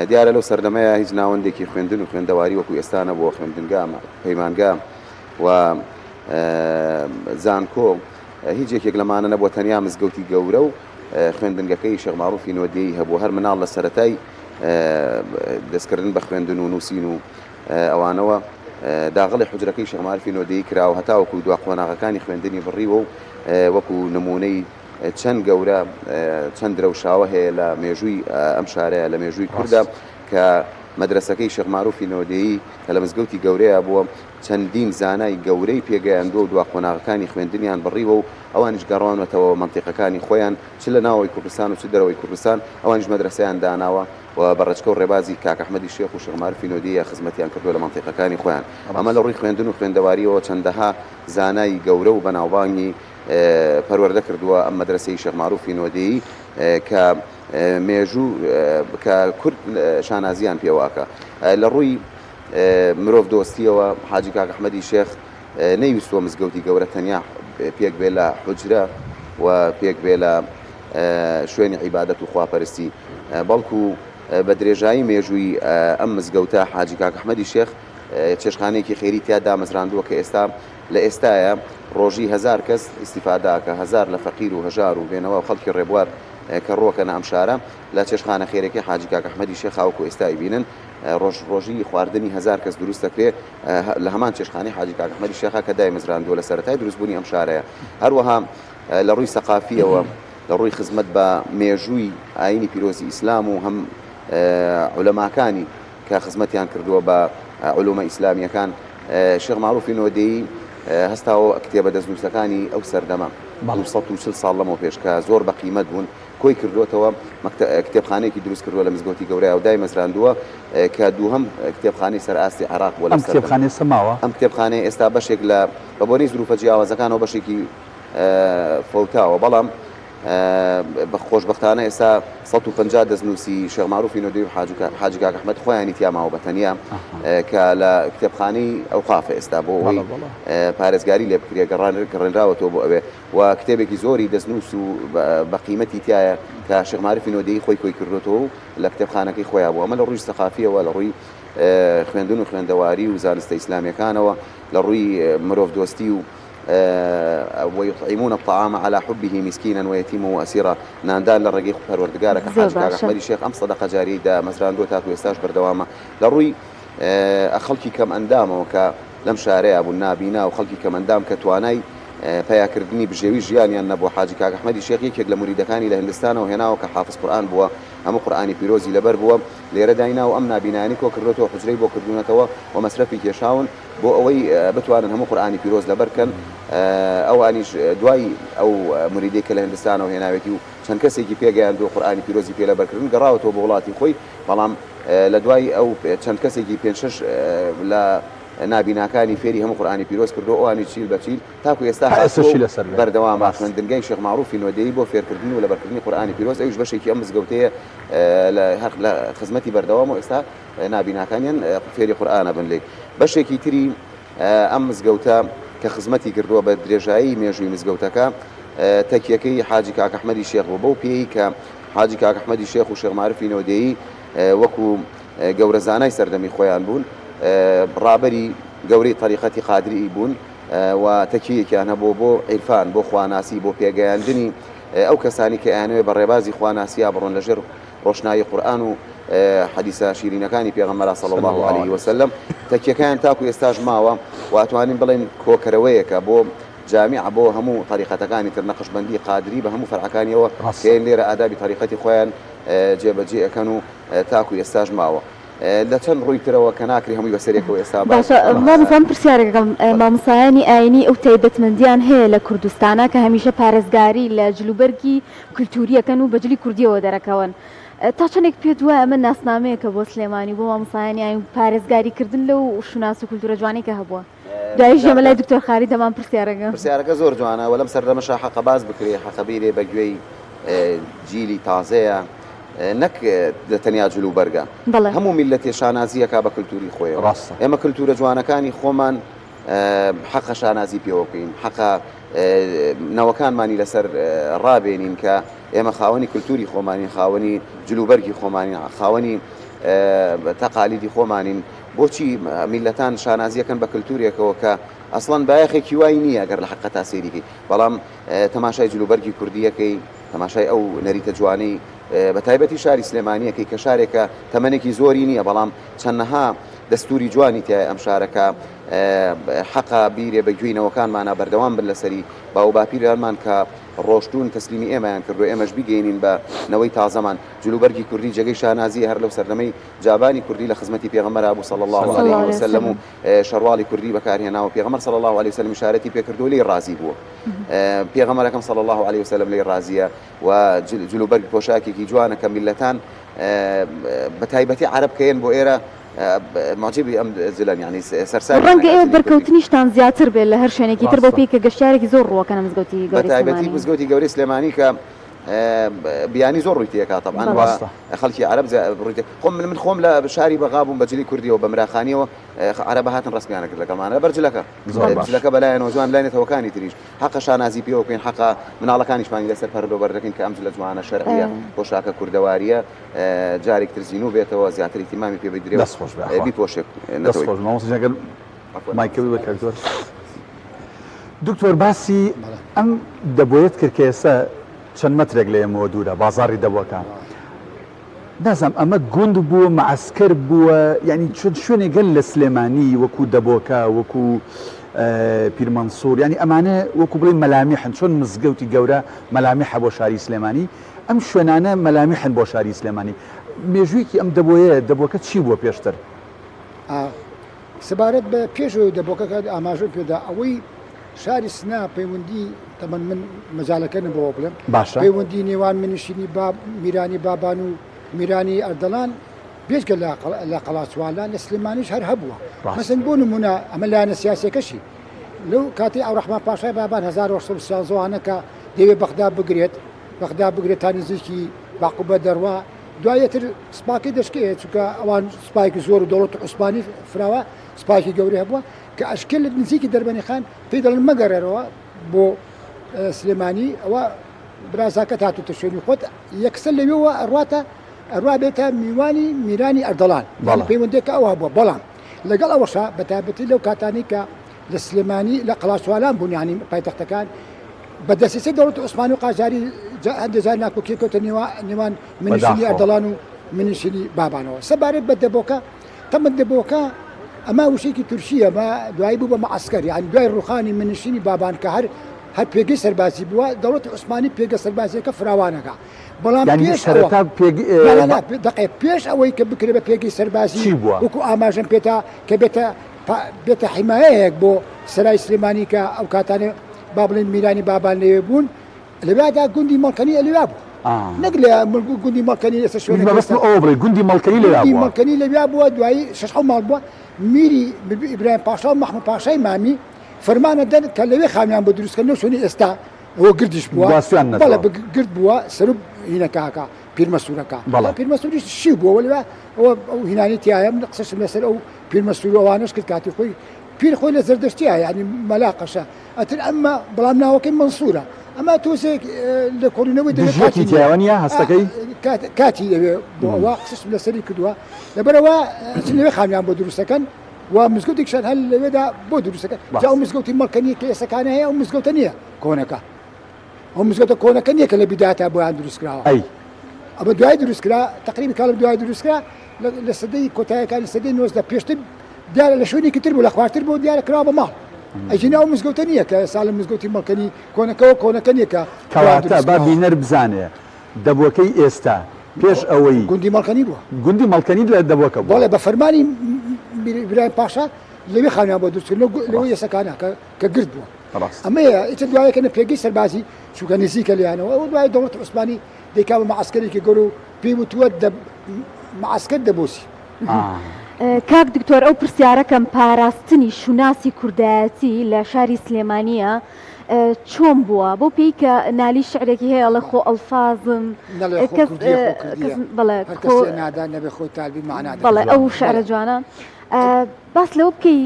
دیارە لەو سەردەمەیە هیچ ناوەندێکی خوێندن و خوێندەواری وەکو ئێستانە بۆ خوێندنگا پەیمانگا و زانکۆ هیچ یەکێک لەمانە نەبووە تەنیا مزگەوتی گەورە و خوێندنگەکەی شێخ معروفی نۆدەیی هەبوو هەر مناڵ لە سەرەتای دەستکردن بە خوێندن و نووسین و ئەوانەوە داغڵی حوجرەکەی شێخ معروفی نۆدەیی کراوە هەتاوەکو دوا قۆناغەکانی خوێندنی بڕیوە و وەکو نمونەی چەند گەورە چەند درەوشاوە هەیە لە مێژووی ئەم شارەیە لە مێژووی کووردا کە مەدرسەکەی شێخ معروفی نۆدەیی کە لە مزگەوتی گەورەیە بووە چەندین زانای گەورەی پێگەیاندووە و دوا قۆناغەکانی خوێندنیان بڕیوە و ئەوانیش گەڕانەوەتەوە منتیقەکانی خۆیان چ لە ناوەوەی کوردستان و چ دەرەوەی کوردستان ئەوانیش مەدرسەیان داناوە و بەڕێچکە و ڕێبازی کاک ئەحمەدی شێخ و شێخ معروفی نۆدەیی خزمەتیان کردووە لە منتیقەکانی خۆیان. ئەمە لە ڕووی خوێندن و خوێندەواریەوە چەندەها زانای گەورە و بەناوبانگی پەروەردە کردووە ئەم مەدرسەی شێخ معروفی نۆدەیی کە مێژوو کە کورد شانازیان پێواکە لە ڕووی مرۆڤ دۆستیەوە حاجی کاک ئەحمەدی شێخ نەیویستووە مزگەوتی گەورە تەنیا پێک بێ لە حوجرە و پێک بێ لە شوێنی عیبادەت و خواپەرستی بەڵکو بە درێژایی مێژووی ئەم مزگەوتە حاجی کاک ئەحمەدی شێخ چێشخانەیەکی خێری تیا دامەزراندووە کە ئێستا لە ئێستایە ڕۆژی 1000 کەس ئیستیفاداکە 1000 لە فەقیر و هەژار و بێنەوە خەڵکی ڕێبوار کە ڕۆکەنە ئەم شارە لە چێشخانە خێرەکەی حاجی کاک ئەحمەدی شێخ وەکو ئێستای بینن ڕۆژی خواردنی 1000 کەس دروست دەکرێت لە هەمان چێشخانەی حاجی کاک ئەحمەدی شێخ کە دامەزراندووە لە سەرەتای دروستبوونی ئەم شارەیە. هەروەها لە ڕووی سەقافیەوە لە ڕووی خزمەت بە مێژووی ئاینی پیرۆزی ئیسلام و هەم عولەماکانی کە خزمەتیان کردووە بە علومە ئیسلامیەکان شێخ معروفی نۆدەیی هەستاوە کتێبە دەستنووسەکانی ئەو سەردەمە 140 ساڵ لەمەوە پێش کە زۆر بە قیمەت بوون کۆی کردوێتەوە کتێبخانەیەکی دروست کردووە لە مزگەوتی گەورەیە و دایمەزراندووە کە دووهەم کتێبخانەی سەر ئاستی عێراق بووە. ئەم کتێبخانەی سەماوە ئەم کتێبخانەی ئێستا بەشێک لە بەبوونی زروفە جیاوازەکانەوە بەشێکی فەوتاوە بەڵام بە خۆشبەختانە ئێستا 150 دەستنووسی شێخ معروفی نۆدەیی و حاجی کاک ئەحمەد خۆیانی تیاماوە بەتەنیا کە لە کتێبخانەی ئەوقافە ئێستا بۆ ئەوەی پارێزگاری لێ بکرێ گەڕێنراوەتەوە بۆ ئەوێ و کتێبێکی زۆری دەستنووس و بە قیمەتی تایە کە شێخ معروفی نۆدەیی خۆی کردوێتەوە لە کتێبخانەکەی خۆیان بوو. ئەمە لە ڕووی سەقافیەوە لە ڕووی خوێندن و خوێندەواری و زانستە ئیسلامیەکانەوە لە ڕووی مرۆڤ دۆستی و ويطعمون الطعام على حبه مسكينا ويتيما واسيرا ناندان للرقيق پروردگار کە حاج کاک ئەحمەدی شێخ ئەم سەدەقە جاریەی دا مەزراندووە تاکو ئێستاش بەردەوامە لە ڕووی خەڵکی کەم ئەندامەوە کە لەم شارەیە بوون نابینا و خەڵکی کەم ئەندام کە توانای پیاکردنی بژێوی ژیانیان نەبوو. حاجی کاک ئەحمەدی شێخ یەکێک لە موریدەکانی لە هندستانەوە هێناوە کە حافظ قورئان بووە، هەموو قورئانی پیرۆزی لەبەر بووە. لێرە دایناو ئەم نابینانی کۆ کردوێتەوە، حوجرەی بۆ کردوونەتەوە و مەسرەفی کێشاون بۆ ئەوەی بتوانن هەموو قورئانی پیرۆز لەبەرکەن. ئەوانیش دوای ئەو موریدەی کە لە هندستانەوە هێناوێتی و چەند کەسێکی پێگەیاندووە قورئانی پیرۆزی پێ لەبەرکردن، گەڕاوەتەوە بە وڵاتی خۆی. بەڵام لە دوای ئەو چەند کەسێکی 5-6 لە نابیناکانی فێری هەموو قورئانی پیرۆز کردو، ئەوانی چیل بە چیل تاکو ئێستا بەردەوام خوێندنگەی شێخ معروفی نۆدەیی بۆ فێرکردن و لەبەرکردنی قورئانی پیرۆز. ئەویش بەشێکی ئەم مزگەوتەیە لە خزمەتی بەردەوام و ئێستا نابیناکانیان فێری قورئانە بن لێ. بەشێکی تری ئەم مزگەوتە کە خزمەتی کردووە بە درێژایی مێژووی مزگەوتەکە تەکیەکەی حاجی کاک ئەحمەدی شێخ بوو، بەو پێی کە حاجی کاک ئەحمەدی شێخ و شێخ معروفی نۆدەیی وەکو گەورەزانای سەردەمی خۆیان بوون، ڕابەری گەورەی طریقەتی قادری بوون و تەکیەکیان هەبوو بۆ عیرفان، بۆ خواناسی، بۆ پێگەیاندنی ئەو کەسانی کە ئەیانەوێ بە ڕێبازی خواناسییا بڕۆن لەژێر ڕۆشنایی قورئان و حەدیثە شیرینەکانی پێغەمبەر صلی الله علیه وسلم. تەکیەکان تاکو ئێستاش ماوە و ئەتوانین بڵێن کۆکەرەوەیەکە بۆ جامع بۆ هەموو طریقەتەکانی تر، نەقشبەندی قادری بە هەموو فەرعەکانیەوە کە لێرە ئادابی طریقەتی خۆیان جێبەجێ ئەکەن و تاکو ئێستاش ماوە. لە چەند ڕووی ترەوە کە ناکری هەمووی بەسەرێکەوە ئێستا مامۆستا پرسیارێکم مامۆسایانی ئاینی ئەو تایبەتمەندیان هەیە لە کوردستانە کە هەمیشە پارێزگاری لە جلوبەرگی کولتوریەکەن و بە جلی کوردیەوە دەرەکەون. تا چەندێک پێت وایە ئەمە ناسنامەیەکە بۆ سلێمانی بۆ مامۆسایانی ئاین پارێزگاریکردن لەو شوناس و کولتورە جوانەی کە هەبووە. دوای ژێمە لای دکتۆر خالید دەمان پرسیارەکە زۆر جوانە و لەم سەردەمەشە حەقە باز بکرێ، حەقەبیرێ بە گوێی جیلی تازەیە، نەک لە تەنیا جلوبەرگە، هەموو میلەتێ شانازیەکە بە کولتوری خۆیەوە. ئێمە کولتورە جوانەکانی خۆمان حەقە شانازی پێوە بکەین، حەقە ناوەکانمانی لەسەر ڕابێنین کە ئێمە خاوەنی کولتوری خۆمانین، خاوەنی جلوبەرگی خۆمانین، خاوەنی تەقالیدی خۆمانین. بۆچی میلەتان شانازیەکەن بە کولتورێکەوە کە ئەسڵەن بایەخێکی وای نییە ئەگەر لە حەقە تاسێریکەی، بەڵام تەماشای جلوبەرگی کوردیەکەی، تەماشای ئەو نەریتە جوانەی بە تایبەتی شاری سلێمانیەکەی کە شارێکە تەمەنێکی زۆری نییە، بەڵام چەندەها دەستوری جوانی تایە ئەم شارەکە حەقا بیرێ بە گوێینەوەکانمانە بەردەوام بن لەسەری باو باپیرانمان کە ڕۆشتون تەسلیمی ئێمەیان کردو، ئێمەش بیگەینین بە نەوەی تازەمان. جلوبەرگی کوردی جێگەی شانازی هەر لەو سەردەمەی جابانی کوردی لە خزمەتی پێغەمبەر بوو صلی الله علیه وسلم و شەڕواڵی کوردی بەکارهێناوە. پێغەمبەر صلی الله علیه وسلم شارەتی پێکردو لێی ڕازی بووە، پێغەمبەرەکەم صلی الله علیه وسلم لێی ڕازیە و جلوبەرگ پۆشاکێکی جوانە کە میلەتان بە تایبەتی عەرەب کەیەن بۆ ئێرە معجبی ئەم زلان یعنی سەرساری ڕەنگە ئێوە بەرکەوتنیشتان زیاتر بێت لە هەر شوێنێکی تر بۆ پێی کە گەشتارێکی زۆر ڕوەکەنە مزگەوتی بە تایبەتی مزگەوتی گەورەی سلێمانی کە بیانی زۆر ڕووی تێکات طبعاً خەڵکی عەرەب ڕووی خۆم من خۆم لە شاری بەغا بووم بە جلی کوردیەوە بە مراخانیەوە عەرەبە هاتن ڕستمیانە کرد لەگەڵمانە بەرجلەکە بەلایەنەوە جوان لایەنێتەوەکانی تریش حەقە شانازی پێوە بکەین، حەقە مناڵەکانیشمانی لەسەر پەرلۆبەر دەکەین کە ئەم جلە جوانە شەرعیە پۆشاکە کوردەواریە، جارێک تر زینوو بێتەوە زیاتر ئیتیمامی پێ بدرێ بیپۆشێک دکتۆر باسی ئەم دەبوێت کردکێسە چەند مەترێک لە ئێمەوە دوورە بازاڕی دەبووەکان نازام ئەمە گوند بووە مەعسکەر بووە، یعنی چۆن شوێنێک گەل لە سلێمانی وەکو دەبۆکە وەکو پیرمەنسوور، ینی ئەمانە وەکو بڵێ مەلامیحن، چۆن مزگەوتی گەورە مەلامیحە بۆ شاری سلێمانی، ئەم شوێنانە مەلامیحن بۆ شاری سلێمانی. مێژوویەکی ئەم دەبۆکە چی بووە پێشتر؟ سەبارەت بە پێشەوەی دەبۆکەکە ئاماژە پێدا ئەوەی شاری سنا پەیوەندی تەمەن من مەجالەکە نەبەوە بڵێم باشە پەیوەندی نێوان منیشتنی میرانی بابان و میرانی ئەردەڵان بێژگە لە قەڵاچوالان لە سلێمانیش هەر هەبووە. مەسەن بۆ نمونە ئەمە لایەنە سیاسیەکەشی لەو کاتی ئەوڕەحمان پاشای بابان 1960 کە دەوێت بەغدا بگرێت تا نزیکی باقوبە دەڕوا، دوایەتر سپاکی دەشکەیە چونکە ئەوان سپایکی زۆر و دەوڵەت عوسمانی فراوە سپاکی گەورەی هەبووە کە ئەشکل لە نزیکی دەربەنی خان پێی دەڵێن مەگەڕێرەوە بۆ سلێمانی، ئەوە برازاکە هاتوتە شوێنی خۆت یەکسەر لەوێەوە ئەڕوا بێتە میوانی میرانی ئەردەڵان پەیوەندێکە ئەوە بووە. بەڵام لەگەڵ ئەوەشە بەتایبەتی لەو کاتانی کە لە سلێمانی لە قەڵاچوالان بوون، یانی پایتەختەکان بە دەسیسەی دەوڵەت عوسمانی و قاجاری هەندێک جار ناکۆکیەکەوتە نێوان منیشتنی ئەردەڵان و منیشتنی بابانەوە. سەبارەت بە دەبۆکە تەمەن دەبۆکە ئەمە وشێکی تورکیە مە دوایی بوو بە معسکەر یعنی دوای ڕوخانی منشینی بابان کە هەر پێگەی سەربازی بووە دەوڵەتی عوسمانی پێگە سەربازیەکە فراوانەکە بەڵام پێش ئەوەی کە بکرێ بە پێگەی سەربازی وەکو ئاماژەم پێێتە کە بێتە حیمایەیەک بۆ سەرای سلێمانی کە ئەو کاتانێ با بڵێن میرانی بابان لێوێ بوون لەوێدا گوندی مەڵکەنی ئەلویا بوو نەک لە گوندی مەڵکەنی لەسەر شوێنە گوندی مەڵکەنی لەویا بووە دوایی 6 ماڵ بووە میری ئیبراهیم پاشا و محمود پاشای مامی فەرمانە دەن کە لەوێ خامیان بۆ دروستکردنەوە شوێنی ئێستا ئەوە گردش بووە بەڵێ گرد بووە سەر هینەکەکە پیرمەسوورەکە پیرمەسووریش شی بووە لەوێ ئەوە ئەو هینانی تایە من قسەشم لەسەر ئەو پیرمەسوورەوانش کرد کاتی خۆی پیر خۆی لە زەردەشتیە ینی مەلاقەشە ئەتر ئەمە بەڵام ناوەکەی منسوورە ئەمە تۆزێک لە کۆڕینەوەی دەوێتیوانە هەستەکەی کاتی دەوێ بۆ ئەوە قسەشم لەسەری کردووە لەبەرەوە لەوێ خامیان بۆ دروستەکەن و مزگەوتێکشان هەل لەوێدا بۆ دروستەکە جا ئەو مزگەوتی مەڵکەنیە کە ئێسەکانە هەیە ئەو مزگەوتە نییە کۆنەکە ئەو مزگەوتە کۆنەکە نییە کە لە بیداتا بۆیان دروستکراوە ئەمە دوای دروستکرا تقریبی کاڵ دوای دروستکرا لە سەدەی کۆتاییەکانی سەدەی 90 پێشتر دیارە لە شوێنێکی تر بوو لە خوارتر بۆ دیارە کراوە بە ماڵ ئەجی ناو مزگەوتە نییە کە ساڵە مزگەوتی مەڵکەنی کۆنەکە نییە کە کەواتە با بینەر بزانێ دەبووەکەی ئێستا پێش ئەوەی گوندی مەڵکەنی بووە گوندی مەڵکەنی لە دەبووەکە بۆڵێ بە فەرمانی ئیبراهیم پاشا لەوێ خامیان بۆ دروستکردن لەوەی ئێسەکانە کە گرد بووە ئەمەیە ئیتر دوایەکەنە پێگەی سەربازی چووکە نزیکە لیانەوە ئەوە دوای دەوڵەتی عوسمانی دەیکا بە معسکەرێکی گەورە و پێی وتووە معسکەر دەبۆسی کاک دکتۆر ئەو پرسیارەکەم پاراستنی شوناسی کوردایەتی لە شاری سلێمانیە چۆن بووە بۆ پێی کە نالی شعرێکی هەیە لە خۆ ئەلفازم بەڵێ ئەو شعرە جوانە باس لەوە بکەی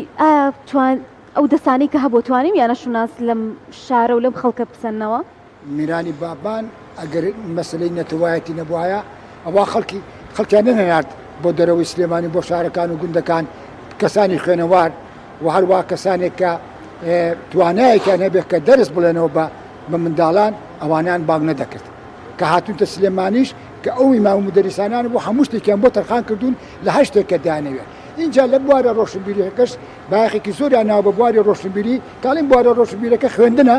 ئەو دەستانەی کە هەبوو توانیم یانە شوناس لەم شارە و لەم خەڵکە بسەنەوە میرانی بابان ئەگەر مەسلەی نەتەوایەتی نەبووایە ئەوە خەڵکیان نەنارد بۆ دەرەوەی سلێمانی بۆ شارەکان و گوندەکان کەسانی خوێنەوار و هەروە کەسانێک کە توانایەکیان هەبێت کە دەرس بڵێنەوە بە منداڵان ئەوانیان باگ نەدەکرد کە هاتوونتە سلێمانیش کە ئەوی مام و دەریسانان بۆ هەموو شتێکیان بۆ تەرخان کردوون لە هەر شتێک کە دانەوێت اینجا لە بوارە ڕۆشنبیریەکەش باەخێکی زۆریان ناوە بە بواری ڕۆشنبیری کاڵین بوارە ڕۆشنبیرەکە خوێندنە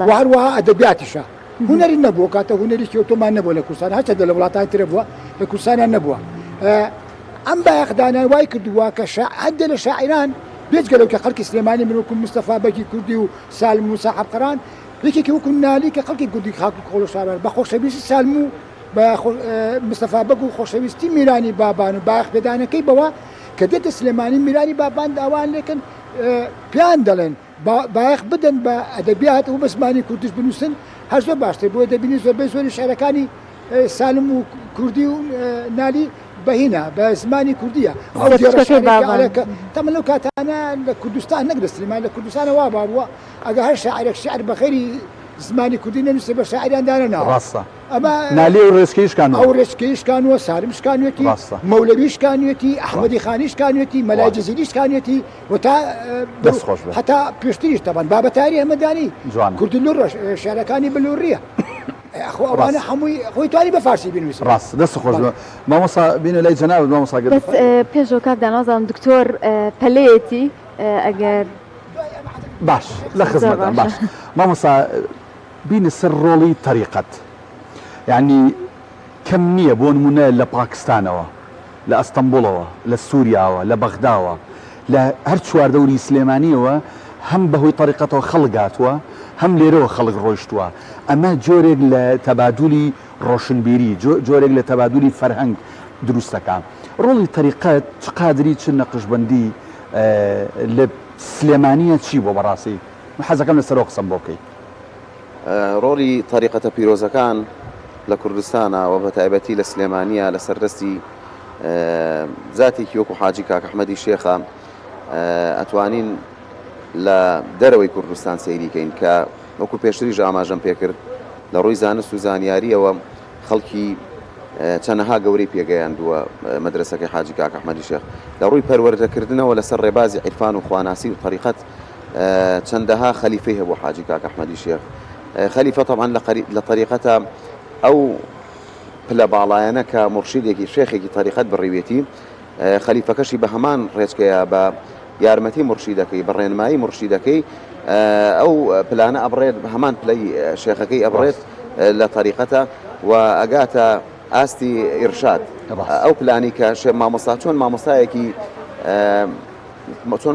و هەروەها ئەدەبیاتیشە هوەری نەبووە کاتە هوەریی ئۆتۆمان نەبووە لە کوردستان هەرچەندە لە وڵاتانی ترە بووە لە کوردستانیان نەبووە ئەم باەخدانان وای کردووە کە هەندێک لە شاعران بێجگەلەوە کە خەڵکی سلێمانی من وەکو مستەفا بەگی کوردی و سالم و ساحەب قەران یەکێکی وەکو نالی کە خەڵکی کوردی خاک و خۆڵ و شاران بە خۆشەویستی سالم و بە مستەفا بەگ و خۆشەویستی میرانی بابان و باەخ پێدانەکەی بەوە کە دێتە سلێمانی میرانی بابان داوان لێکن پیان دەڵێن باەخ بدەن بە ئەدەبیات و بە زمانی کوردیش بنووسن هەر زۆر باشتر بۆ دەبینی زۆربەی زۆری شعرەکانی سالم و کوردی و نالی بەهینە بە زمانی کوردیە تەمە لەو کاتانە لە کوردستان نەک لە سلێمانی لە کوردستانە وا بابووە ئەگە هەر شاعرێک شعر بەخێری زمانی کوردی نەنووسێ بە شاعریاندانەناوە ئەمە نالی و ڕێزکەیشکان ئەو ڕێزکەیشکانوە سالمشکانوێتی مەولەویشکانوێتی ئەحمەدی خانیشکانوێتی مەلای جەزیریشکانوێتی و تا هەتا پێشتریش تەبان بابەتاری ئەمەدانی کوردلو شارەکانی بلوڕیە خۆ ئەوانە هەمووی خۆی توانی بە فارسی بنووسن ڕاست دەست خۆش مامۆستا بینە لای جەناب مامۆستا بەس پێشەوە کاک دانازانم دکتۆر پەلەیەتی ئەگەر باش لە خزمەتان باش مامۆستا بینە سەر ڕۆڵی تەریقەت یعنی کەم نییە بۆ نمونە لە پاکستانەوە لە ئەستەمبوڵەوە لە سووریاوە لە بەغداوە لە هەر چواردەوری سلێمانیەوە هەم بەهۆی تەریقەتەوە خەڵگاتووە هەم لێرەوە خەڵک ڕۆیشتووە ئەمە جۆرێک لە تەبادولی ڕۆشنبیری جۆرێک لە تەبادولی فەرهەنگ دروستەکە ڕۆڵی تەریقەت چ قادری چ نەقشبەندی لە سلێمانیە چی بۆ بەڕاستی حەزەکەم لەسەرەوە قسەم بۆ بکەیت ڕۆڵی تەریقەتە پیرۆزەکان لە کوردستانە و بە تایبەتی لە سلێمانیە لە سەردەستی زاتێکی وەکو حاجی کاک ئەحمەدی شێخە ئەتوانین لە دەرەوەی کوردستان سەیریکەین کە وەکو پێشتریش ئاماژەم پێکرد لە ڕووی زانست و زانیاریەوە خەڵکی چەندەها گەورەی پێگەیاندووە مەدرسەکەی حاجی کاک ئەحمەدی شێخ لە ڕووی پەروەردەکردنەوە لەسەر ڕێبازی عیرفان و خواناسی و طریقەت چەندەها خەلیفەی هەبوو حاجی کاک ئەحمەدی شێخ خەلیفە طبعا لە طریقەتە ئەو پلە باڵایەنە کە مرشیدێکی شێخێکی طریقەت بڕیوێتی خەلیفەکەشی بە هەمان ڕێچکەیە بە یارمەتی مرشیدەکەی بەڕێنمایی مرشیدەکەی ئەو پلانە ئەبڕێت هەمان پلەی شێخەکەی ئەبڕێت لە طریقەتە و ئەگاتە ئاستی ئیرشاد ئەو پلانی کە مامۆستا چۆن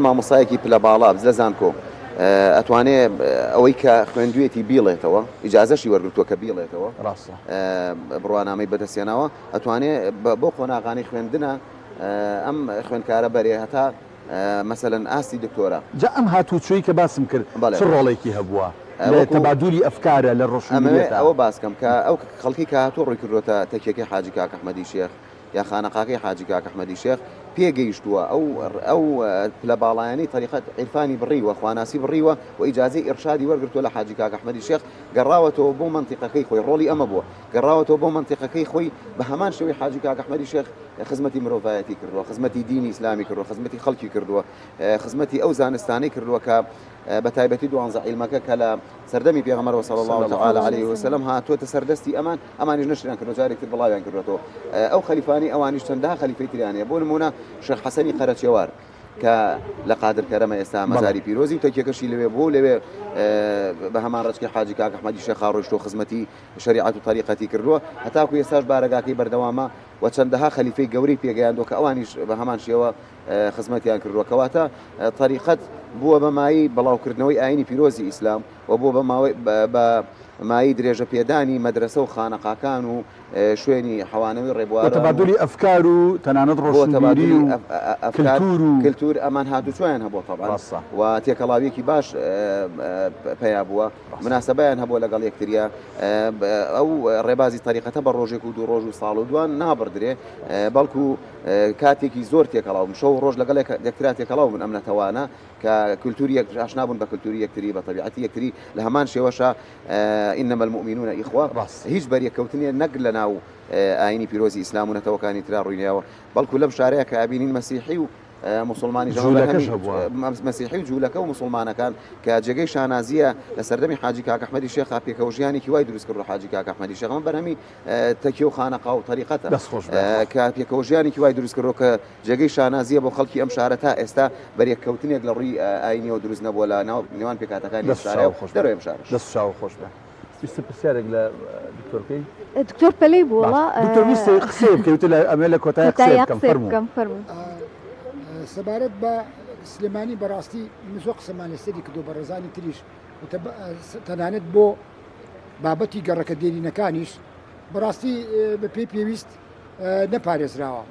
مامۆستایەکی پلە باڵا بزە زانکۆ ئەتوانێت ئەوەی کە خوێندوێتی بیڵێتەوە ئیجازەشی وەرگرتووە کە بیڵێتەوە بڕوانامەی بەدەستێناوە ئەتوانێت بۆ خۆناغانی خوێندنە ئەم خوێندکارە بەرێ هەتا مەسەلەن ئاستی دکتۆرە جا ئەم هاتوچۆی کە باسم کرد چ ڕۆڵێکی هەبووە تەبادولی ئەفکارە لە ڕۆژنامەیە ئەوە باسکەم کە ئەو خەڵکی کە هاتوو ڕووی کردوتە تەکیەکەی حاجی کاک ئەحمەدی شێخ یا خانەقاکەی حاجی کاک ئەحمەدی شێخ پێگەیشتووە ئەو پلە باڵایانی طریقەت عیرفانی بڕیوە خواناسی بڕیوە و ئیجازەی ئیرشادی وەرگرتووە لە حاجی کاک ئەحمەدی شێخ گەڕاوەتەوە بۆ منتیقەکەی خۆی ڕۆڵی ئەمە بووە گەڕاوەتەوە بۆ منتیقەکەی خۆی بە هەمان شێوەی حاجی کاک ئەحمەدی شێخ خزمەتی مرۆڤایەتی کردووە خزمەتی دینی ئیسلامی کردووە خزمەتی خەڵکی کردووە خزمەتی ئەو زانستانەی کردووە کە بە تایبەتی دوانزە عیلمەکە کە لە سەردەمی پێغەمبەر صلی الله تعالی علیه وسلم هاتووەتە سەردەستی ئەمانیش نەشریان کردووە جارێکتر بڵاویان کردوێتەوە ئەو خەلیفانی ئەوانیش چەندەها خەلیفەی تریانەیە بۆ نمونە شێخ حەسەنی قەرەچێوار کە لە قادر کەرەمە ئێستا مەزاری پیرۆزی تەکیەکەشی لەوێ بوو لەوێ بە هەمان ڕچکی حاجی کاک ئەحمەدی شێخ ڕۆیشتۆ خزمەتی شریعەت و طریقەتی کردووە هەتاکو ئێستاش بارەگاکەی بەردەوامە و چەندەها خەلیفەی گەورەی پێگەیاندووە کە ئەوانیش بە هەمان شێوە خزمەتیان کردووە کەواتە طریقەت بووە بە مایی بەڵاوکردنەوەی ئاینی پیرۆزی ئیسلام و بووە بە مایی درێژە پێدانی مەدرسە و خانەقاکان و شوێنی حەوانەوەی ڕێبوارە تەبادلی ئەفکار و تەنانەت ڕۆشنبیری و کلتور ئەمان هاتوچۆیان هەبووە طبعا و تێکەڵاویەکی باش پێیا بووە مناسبەیان هەبووە لەگەڵ یەکتریە ئەو ڕێبازی طریقەتە بە ڕۆژێک و دوو ڕۆژ و ساڵ و دوان نابردرێ بەڵکو کاتێکی زۆر تێکەڵاو شەو ڕۆژ لەگەڵ یەکترا تێکەڵاو بن ئەم نەتەوانە کە کللتوری ئاشنابوون بە کللتوری یەکتری بە طبیعەتی یەکتری لە هەمان شێوەشە ئینەمە المؤمنون ئیخوا هیچ بەریەکەوتنیە نەک لە ناو ئاینی پیرۆزی ئیسلام و نەتەوەکانی ترا ڕووینەوە بەڵکو لەم شارەیە کە ئابینین مەسیحی و مسلمانی مەسیحی و جوولەکە و مسلمانەکان کە جێگەی شانازیە لە سەردەمی حاجی کاک ئەحمەدی شێخ پێکەوژیانێکی وای دروست کرد حاجی کاک ئەحمەدی شێخ ئەمە بەرهەمی تەکیە و خانەقا و طریقەتە کە پێکەوژیانێکی وای دروست کردەوە کە جێگەی شانازیە بۆ خەڵکی ئەم شارە تا ئێستا بەریەککەوتنێک لە ڕووی ئاینیەوە دروست نەبووە لە نێوان پێکاتەکانی شارە دەروێ ئەم شارە دەست چاو خۆش بە پرسیارێک لە دکتۆرکەی دکتۆر پەلەی بووڵە دکتۆر ویست قسە بکەوت لە ئەمە لە کۆتای قسە بکەم فەرموو سەبارەت بە سلێمانی بەڕاستی زۆر قسەمان لەسەری کردو بە ڕێزانی تریش تەنانەت بۆ بابەتی گەڕەکە دێرینەکانیش بەڕاستی بە پێی پێویست نەپارێزراوە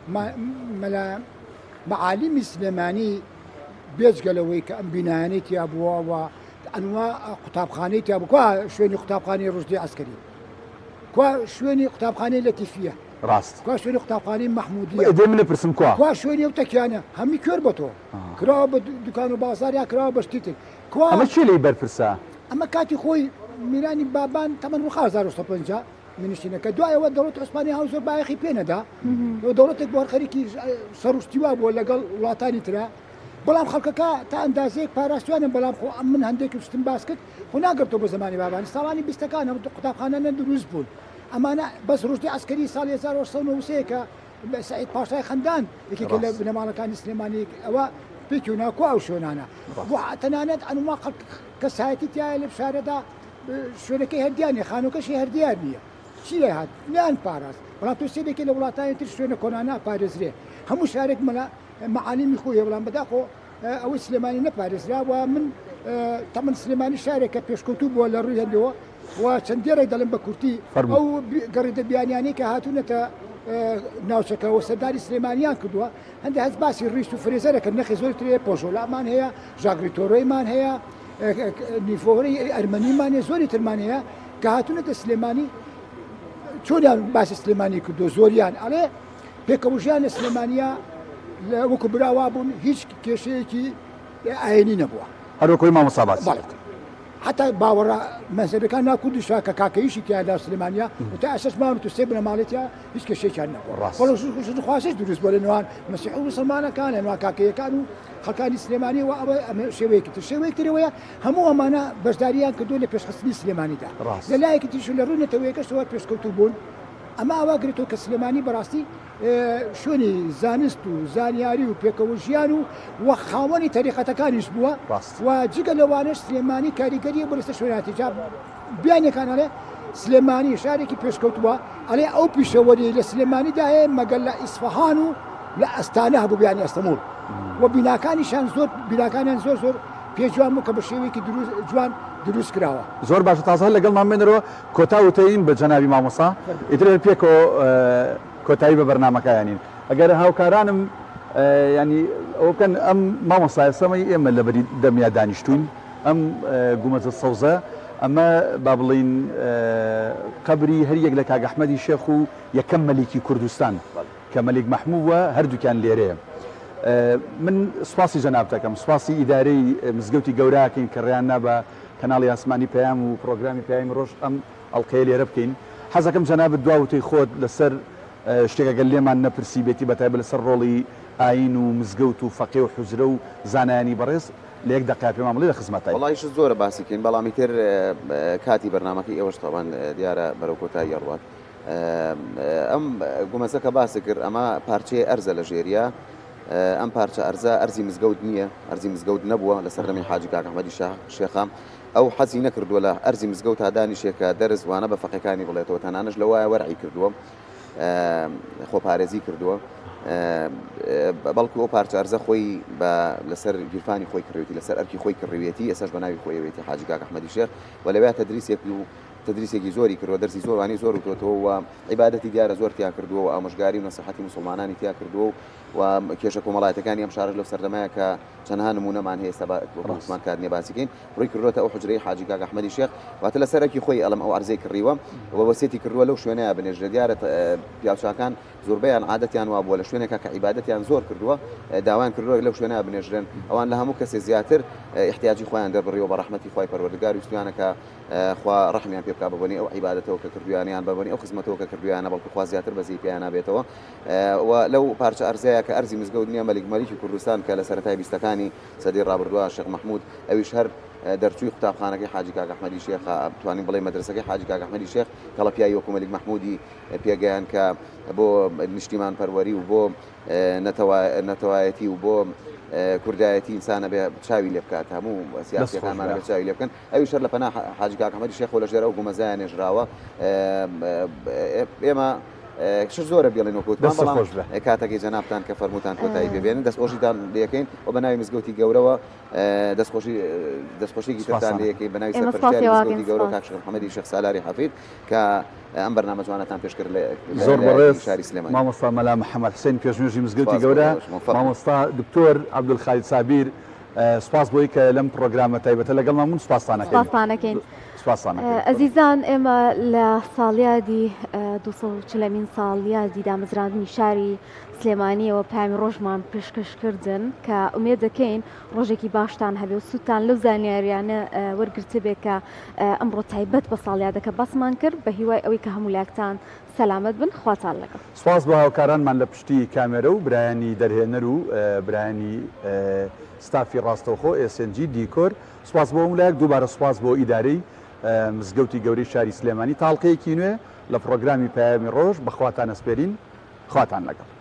مەعالیمی سلێمانی بێجگەلەوەی کە ئەم بینایانەی تیا بووە و ئەنوا قوتابخانەی تیا بوو کوا شوێنی قوتابخانەی ڕژدی عسکەری کوا شوێنی قوتابخانەی لەتیفیە ڕاست کوا شوێنی قوتابخانەی مەحمودیە دێ منە پرسم کوا شوێنی ئەو تەکیانە هەمی کوێر بە تۆ کراوە بە دوکان و بازاریا کراوە بە شتی تر ئەمە چی لێی بەرپرسا ئەمە کاتی خۆی میرانی بابان تەمەن 1950 منیشتینەکە دوایەوە دەوڵەت عوسمانی هاو زۆر بایەخی پێ نەدا دەوڵەتێک بۆ خەریکی سەرشتیوا بووە لەگەڵ وڵاتانی ترە بەڵام خەڵکەکە تا ئەندازەیەک پاراستوانم بەڵام خۆ من هەندێکی شتم باس کرد خۆ ناگرتەوە بە زمانی بابانی ساڵانی 20ەکان قوتابخانە دروست بوون ئەمانە بەس ڕژدی عسکەری ساڵی 1990 کە سعید پاشای خەندان یەکێکە لە بنەماڵەکانی سلێمانی ئەوە پێکی و ناکۆ ئەو شوێنانە بۆ تەنانەت ئەنوما کەسایەتی تایە لە شارەدا شوێنەکەی هەردیانە خانووکەشی هەردیار نییە چی لێ هات نیان پاراست بەڵام تۆ سێدێکی لە وڵاتانی تر شوێنە کۆنانە پارێزرێ هەموو شارێک مەلا معالمی خۆی بەڵام بەداخۆ ئەوەی سلێمانی نەپارێزراوە من تەمەن سلێمانی شارێکە پێشکەوتوو بووە لە ڕووی هەندەوە و چەندێڕێک دەڵم بە کورتی ئەو گەڕیدە بیانیانی کە هاتوونەتە ناوچەکەەوە سەرداری سلێمانیان کردووە هەندێک هەست باسی ڕیشت و فرێزەرەکە نەخی زۆر ترێ پۆژۆلامان هەیە ژاگریتۆرۆیمان هەیە نیفۆڕی ئەرمەنیمان هەیە زۆری ترمان هەیە کە هاتوونەتە سلێمانی چۆنیان باسی سلێمانی کردو زۆریان ئەڵێ پێکەوژیان لە سلێمانیا لە وەکو براوا بوون هیچ کێشەیەکی ئاینی نەبووە هەروەکۆی مامۆستا باسی حتا باوەڕە مەزەبەکان ناکوردیشا کە کاکەیشی تیادا سلێمانیا و تا ئەسەسمان و سێ بنە ماڵێتیا هیچ کێشێکیان نەبووە خواستش دروست بۆ لە نێوان مەسیح و مسلمانەکان لە نێوان کاکەیەکان و خەڵکانی سلێمانی و ئەمە شێوەیەکی تر شێوەیەک ترەوەیە هەموو ئەمانە بەشداریان کردو لە پێشخستنی سلێمانیدا لە لایەکی تریش لە ڕوونەتەوەیەکەشەوە پێشکەوتوو بوون ئەمە ئاواگرێتەوە کە سلێمانی بەڕاستی شوێنی زانست و زانیاری و پێکەوەژیان و خاوەنی تەریقەتەکانیش بووە و جگە لەوانش سلێمانی کاریگەریە بۆ لەسەر شوێناتی جا بیانێکانەڵێ سلێمانی شارێکی پێشکەوتووە ئەڵێ ئەو پیشەوەری لە سلێمانیدا هەیە مەگەل لە ئیسفەهان و لە ئەستانە هەبوو بیانی ئەستەمول و بیناکانیشان زۆر بیناکانیان زۆر زۆر پێجوان بوو کە بە شێوەیەکی جوان دروست کراوە زۆر باشە تازە لەگەڵمان بێنەوە کۆتاوتەین بە جەنابی مامۆستا ئیتر پێکەوە کۆتایی بە بەرنامەکانین ئەگەر هاوکارانم ینی ئەو بکەن ئەم مامۆستای سەمەی ئێمە لە بەری دەمیا دانیشتوین ئەم گومەجە سەوزە ئەمە با بڵین قەبری هەر یەک لە کاک ئەحمەدی شێخ و یەکەم مەلیکی کوردستان کە مەلیک مەحمووە هەردووکیان لێرەیە من سوپاسی جەناب دەکەم سوپاسی ئیدارەی مزگەوتی گەوراکەین کە ڕێیان نابە کەناڵی ئاسمانی پەیام و پرۆگرامی پەیامی ڕۆژ ئەم ئەڵقەیە لێرە بکەین حەزەکەم جەنابەت دواوتەی خۆت لەسەر شتێکەگەل لێمان نەپرسی بێتی بەتایبەت لەسەر ڕۆڵی ئاین و مزگەوت و فەقێ و حوزرە و زانایانی بەڕێز لە یەک دەقا پێمان بڵێ لە خزمەتای وڵایش زۆرە باسیکەین بەڵامی تر کاتی بەرنامەکەی ئێوەش تاوان دیارە بەرەو کۆتایی ئەڕوات ئەم گومەزەکە باسی کرد ئەمە پارچەیە ئەرزە لە ژێریە ئەم پارچە ئەرزە ئەرزی مزگەوت نییە ئەرزی مزگەوت نەبووە لە سەردەمی حاجی کاک ئەحمەدی شێخام ئەو حەزی نەکردووە لە ئەرزی مزگەوت تا دانیشێکە دەرزوانە بە فەقەکانی بڵێتەوە تەنانەش لەوایە وەرعی کردووە خۆپارێزی کردووە بەڵکو ئەو پارچە ئەرزە خۆی لەسەر گیرفانی خۆی کڕێتی لەسەر ئەرکی خۆی کڕێتی ئێساش بە ناوی خۆیەوێتی حاجی کاک ئەحمەدی شێخ و لەوێ تدریسێکی زۆری کردووە دەرسی زۆروانی زۆر وتۆتەوە و عیبادەتی دیارە زۆر تیا کردووە و ئامۆژگاری و نەسەحەتی مسلمانانی تیا کردووە و کێشە کۆمەڵایەتەکانی ئەم شارە لەو سەردەمایە کە چەندها نمونەمان هەیە ئێستا عوسمان کارنێ باسیکەین ڕووی کردوێتە ئەو حوجرەی حاجی کاک ئەحمەدی شێخ واتە لە سەرەکی خۆی ئەڵم ئەو عەرزەی کڕیوە و وەسیەتی کردووە لەو شوێنەیە بنێژرە دیارە پیاوچاکان زۆربەیان عادەتیان وا بووە لە شوێنێکە کە عیبادەتیان زۆر کردووە داوایان کردووە لەو شوێنەیە بنێژرن ئەوان لە هەموو کەسێ زیاتر احتیاجی خۆیان دەبڕیەوە بە ڕەحمەتی خۆی پەروەردگار و ویستوانەکە خوا ڕەحمیان پێ بکا ببنی ئەو عیبادەتەوە کە کردویانیان ببنی ئەو خزمەتەوە کە کردویانە بەڵکو خوا زیاتر بەزی پێیان نابێتەوە و لەو پارچە ئەرزەیە کە ئەرزی مزگەوت نییە مەلیکی کوردستان کە لە سەرەتای بیستەکانی سەدەی ڕابردووە شێخ مەحموود ئەویش هەر دەرچووی قوتابخانەکەی حاجی کاک ئەحمەدی شێخ توانین بڵێ مەدرسەکەی حاجی کاک ئەحمەدی شێخ کەڵە پیاوی وەکو مەلیک مەحموودی پێگەیان کە بۆ نیشتیمان پەروەری و بۆ نەتەوایەتی و بۆ کوردایەتی ئینسانە بێ چاوی لێ بکات هەموو سیاسەکانمانە بە چاوی لێ بکەن ئەوی شەر لە پەنا حاجی کاک ئەحمەدی شێخ و لە ژێر ئەو گومەزایان نێژراوە ئێمە زۆرە بێڵێن وەکوت کاتێکی جەنابتان کە فەرمووتان کۆتایی ببێنن دەستخۆشیتان لەکەین و بە ناوی مزگەوتی گەورەوە دەستخۆشیێکی ترتان لەکەین بە ناوی سەرپەرشتیاری مزگەوتی گەورە کاک شێخ محەممەدی شێخ سالاری حەفید کە ئەم بەرنامە جوانەتان پێشکرد لە زۆر بەڕێز شاری سلێمانی مامۆستا مەلا محەممەد حوسێن پێشنوێژی مزگەوتی گەورە مامۆستا دکتۆر عەبدولخالید سابیر سپاس بۆی کە لەم پرۆگرامە تایبەتە لەگەڵمان سپاسانەکەین ئەزیزان ئێمە لە ساڵیادی 240 ساڵیادی دامەزراندنی شاری سلێمانیەوە پامی ڕۆژمان پێشکەشکردن کە ئومێد دەکەین ڕۆژێکی باشتان هەبێ و سووتان لەو زانیاریانە وەرگرتە بێ کە ئەمڕۆ تایبەت بە ساڵیادەکە بەسمان کرد بە هیوای ئەوەی کە هەموو لاکتان سەلامەت بن خواتان لەگەڵ سپاس بۆ هاوکارانمان لە پشتی کامێرە و برایانی دەرهێنەر و برایانی ستافی ڕاستەوخۆ SNG دیکۆر سپاس بۆ وڵایەک دووبارە سپاس بۆ ئیدارەی مزگەوتی گەورەی شاری سلێمانی تاڵقەیەکی نوێ لە پرۆگرامی پەیامی ڕۆژ بەخواتان ئەسپێرین خواتان لەگەڵ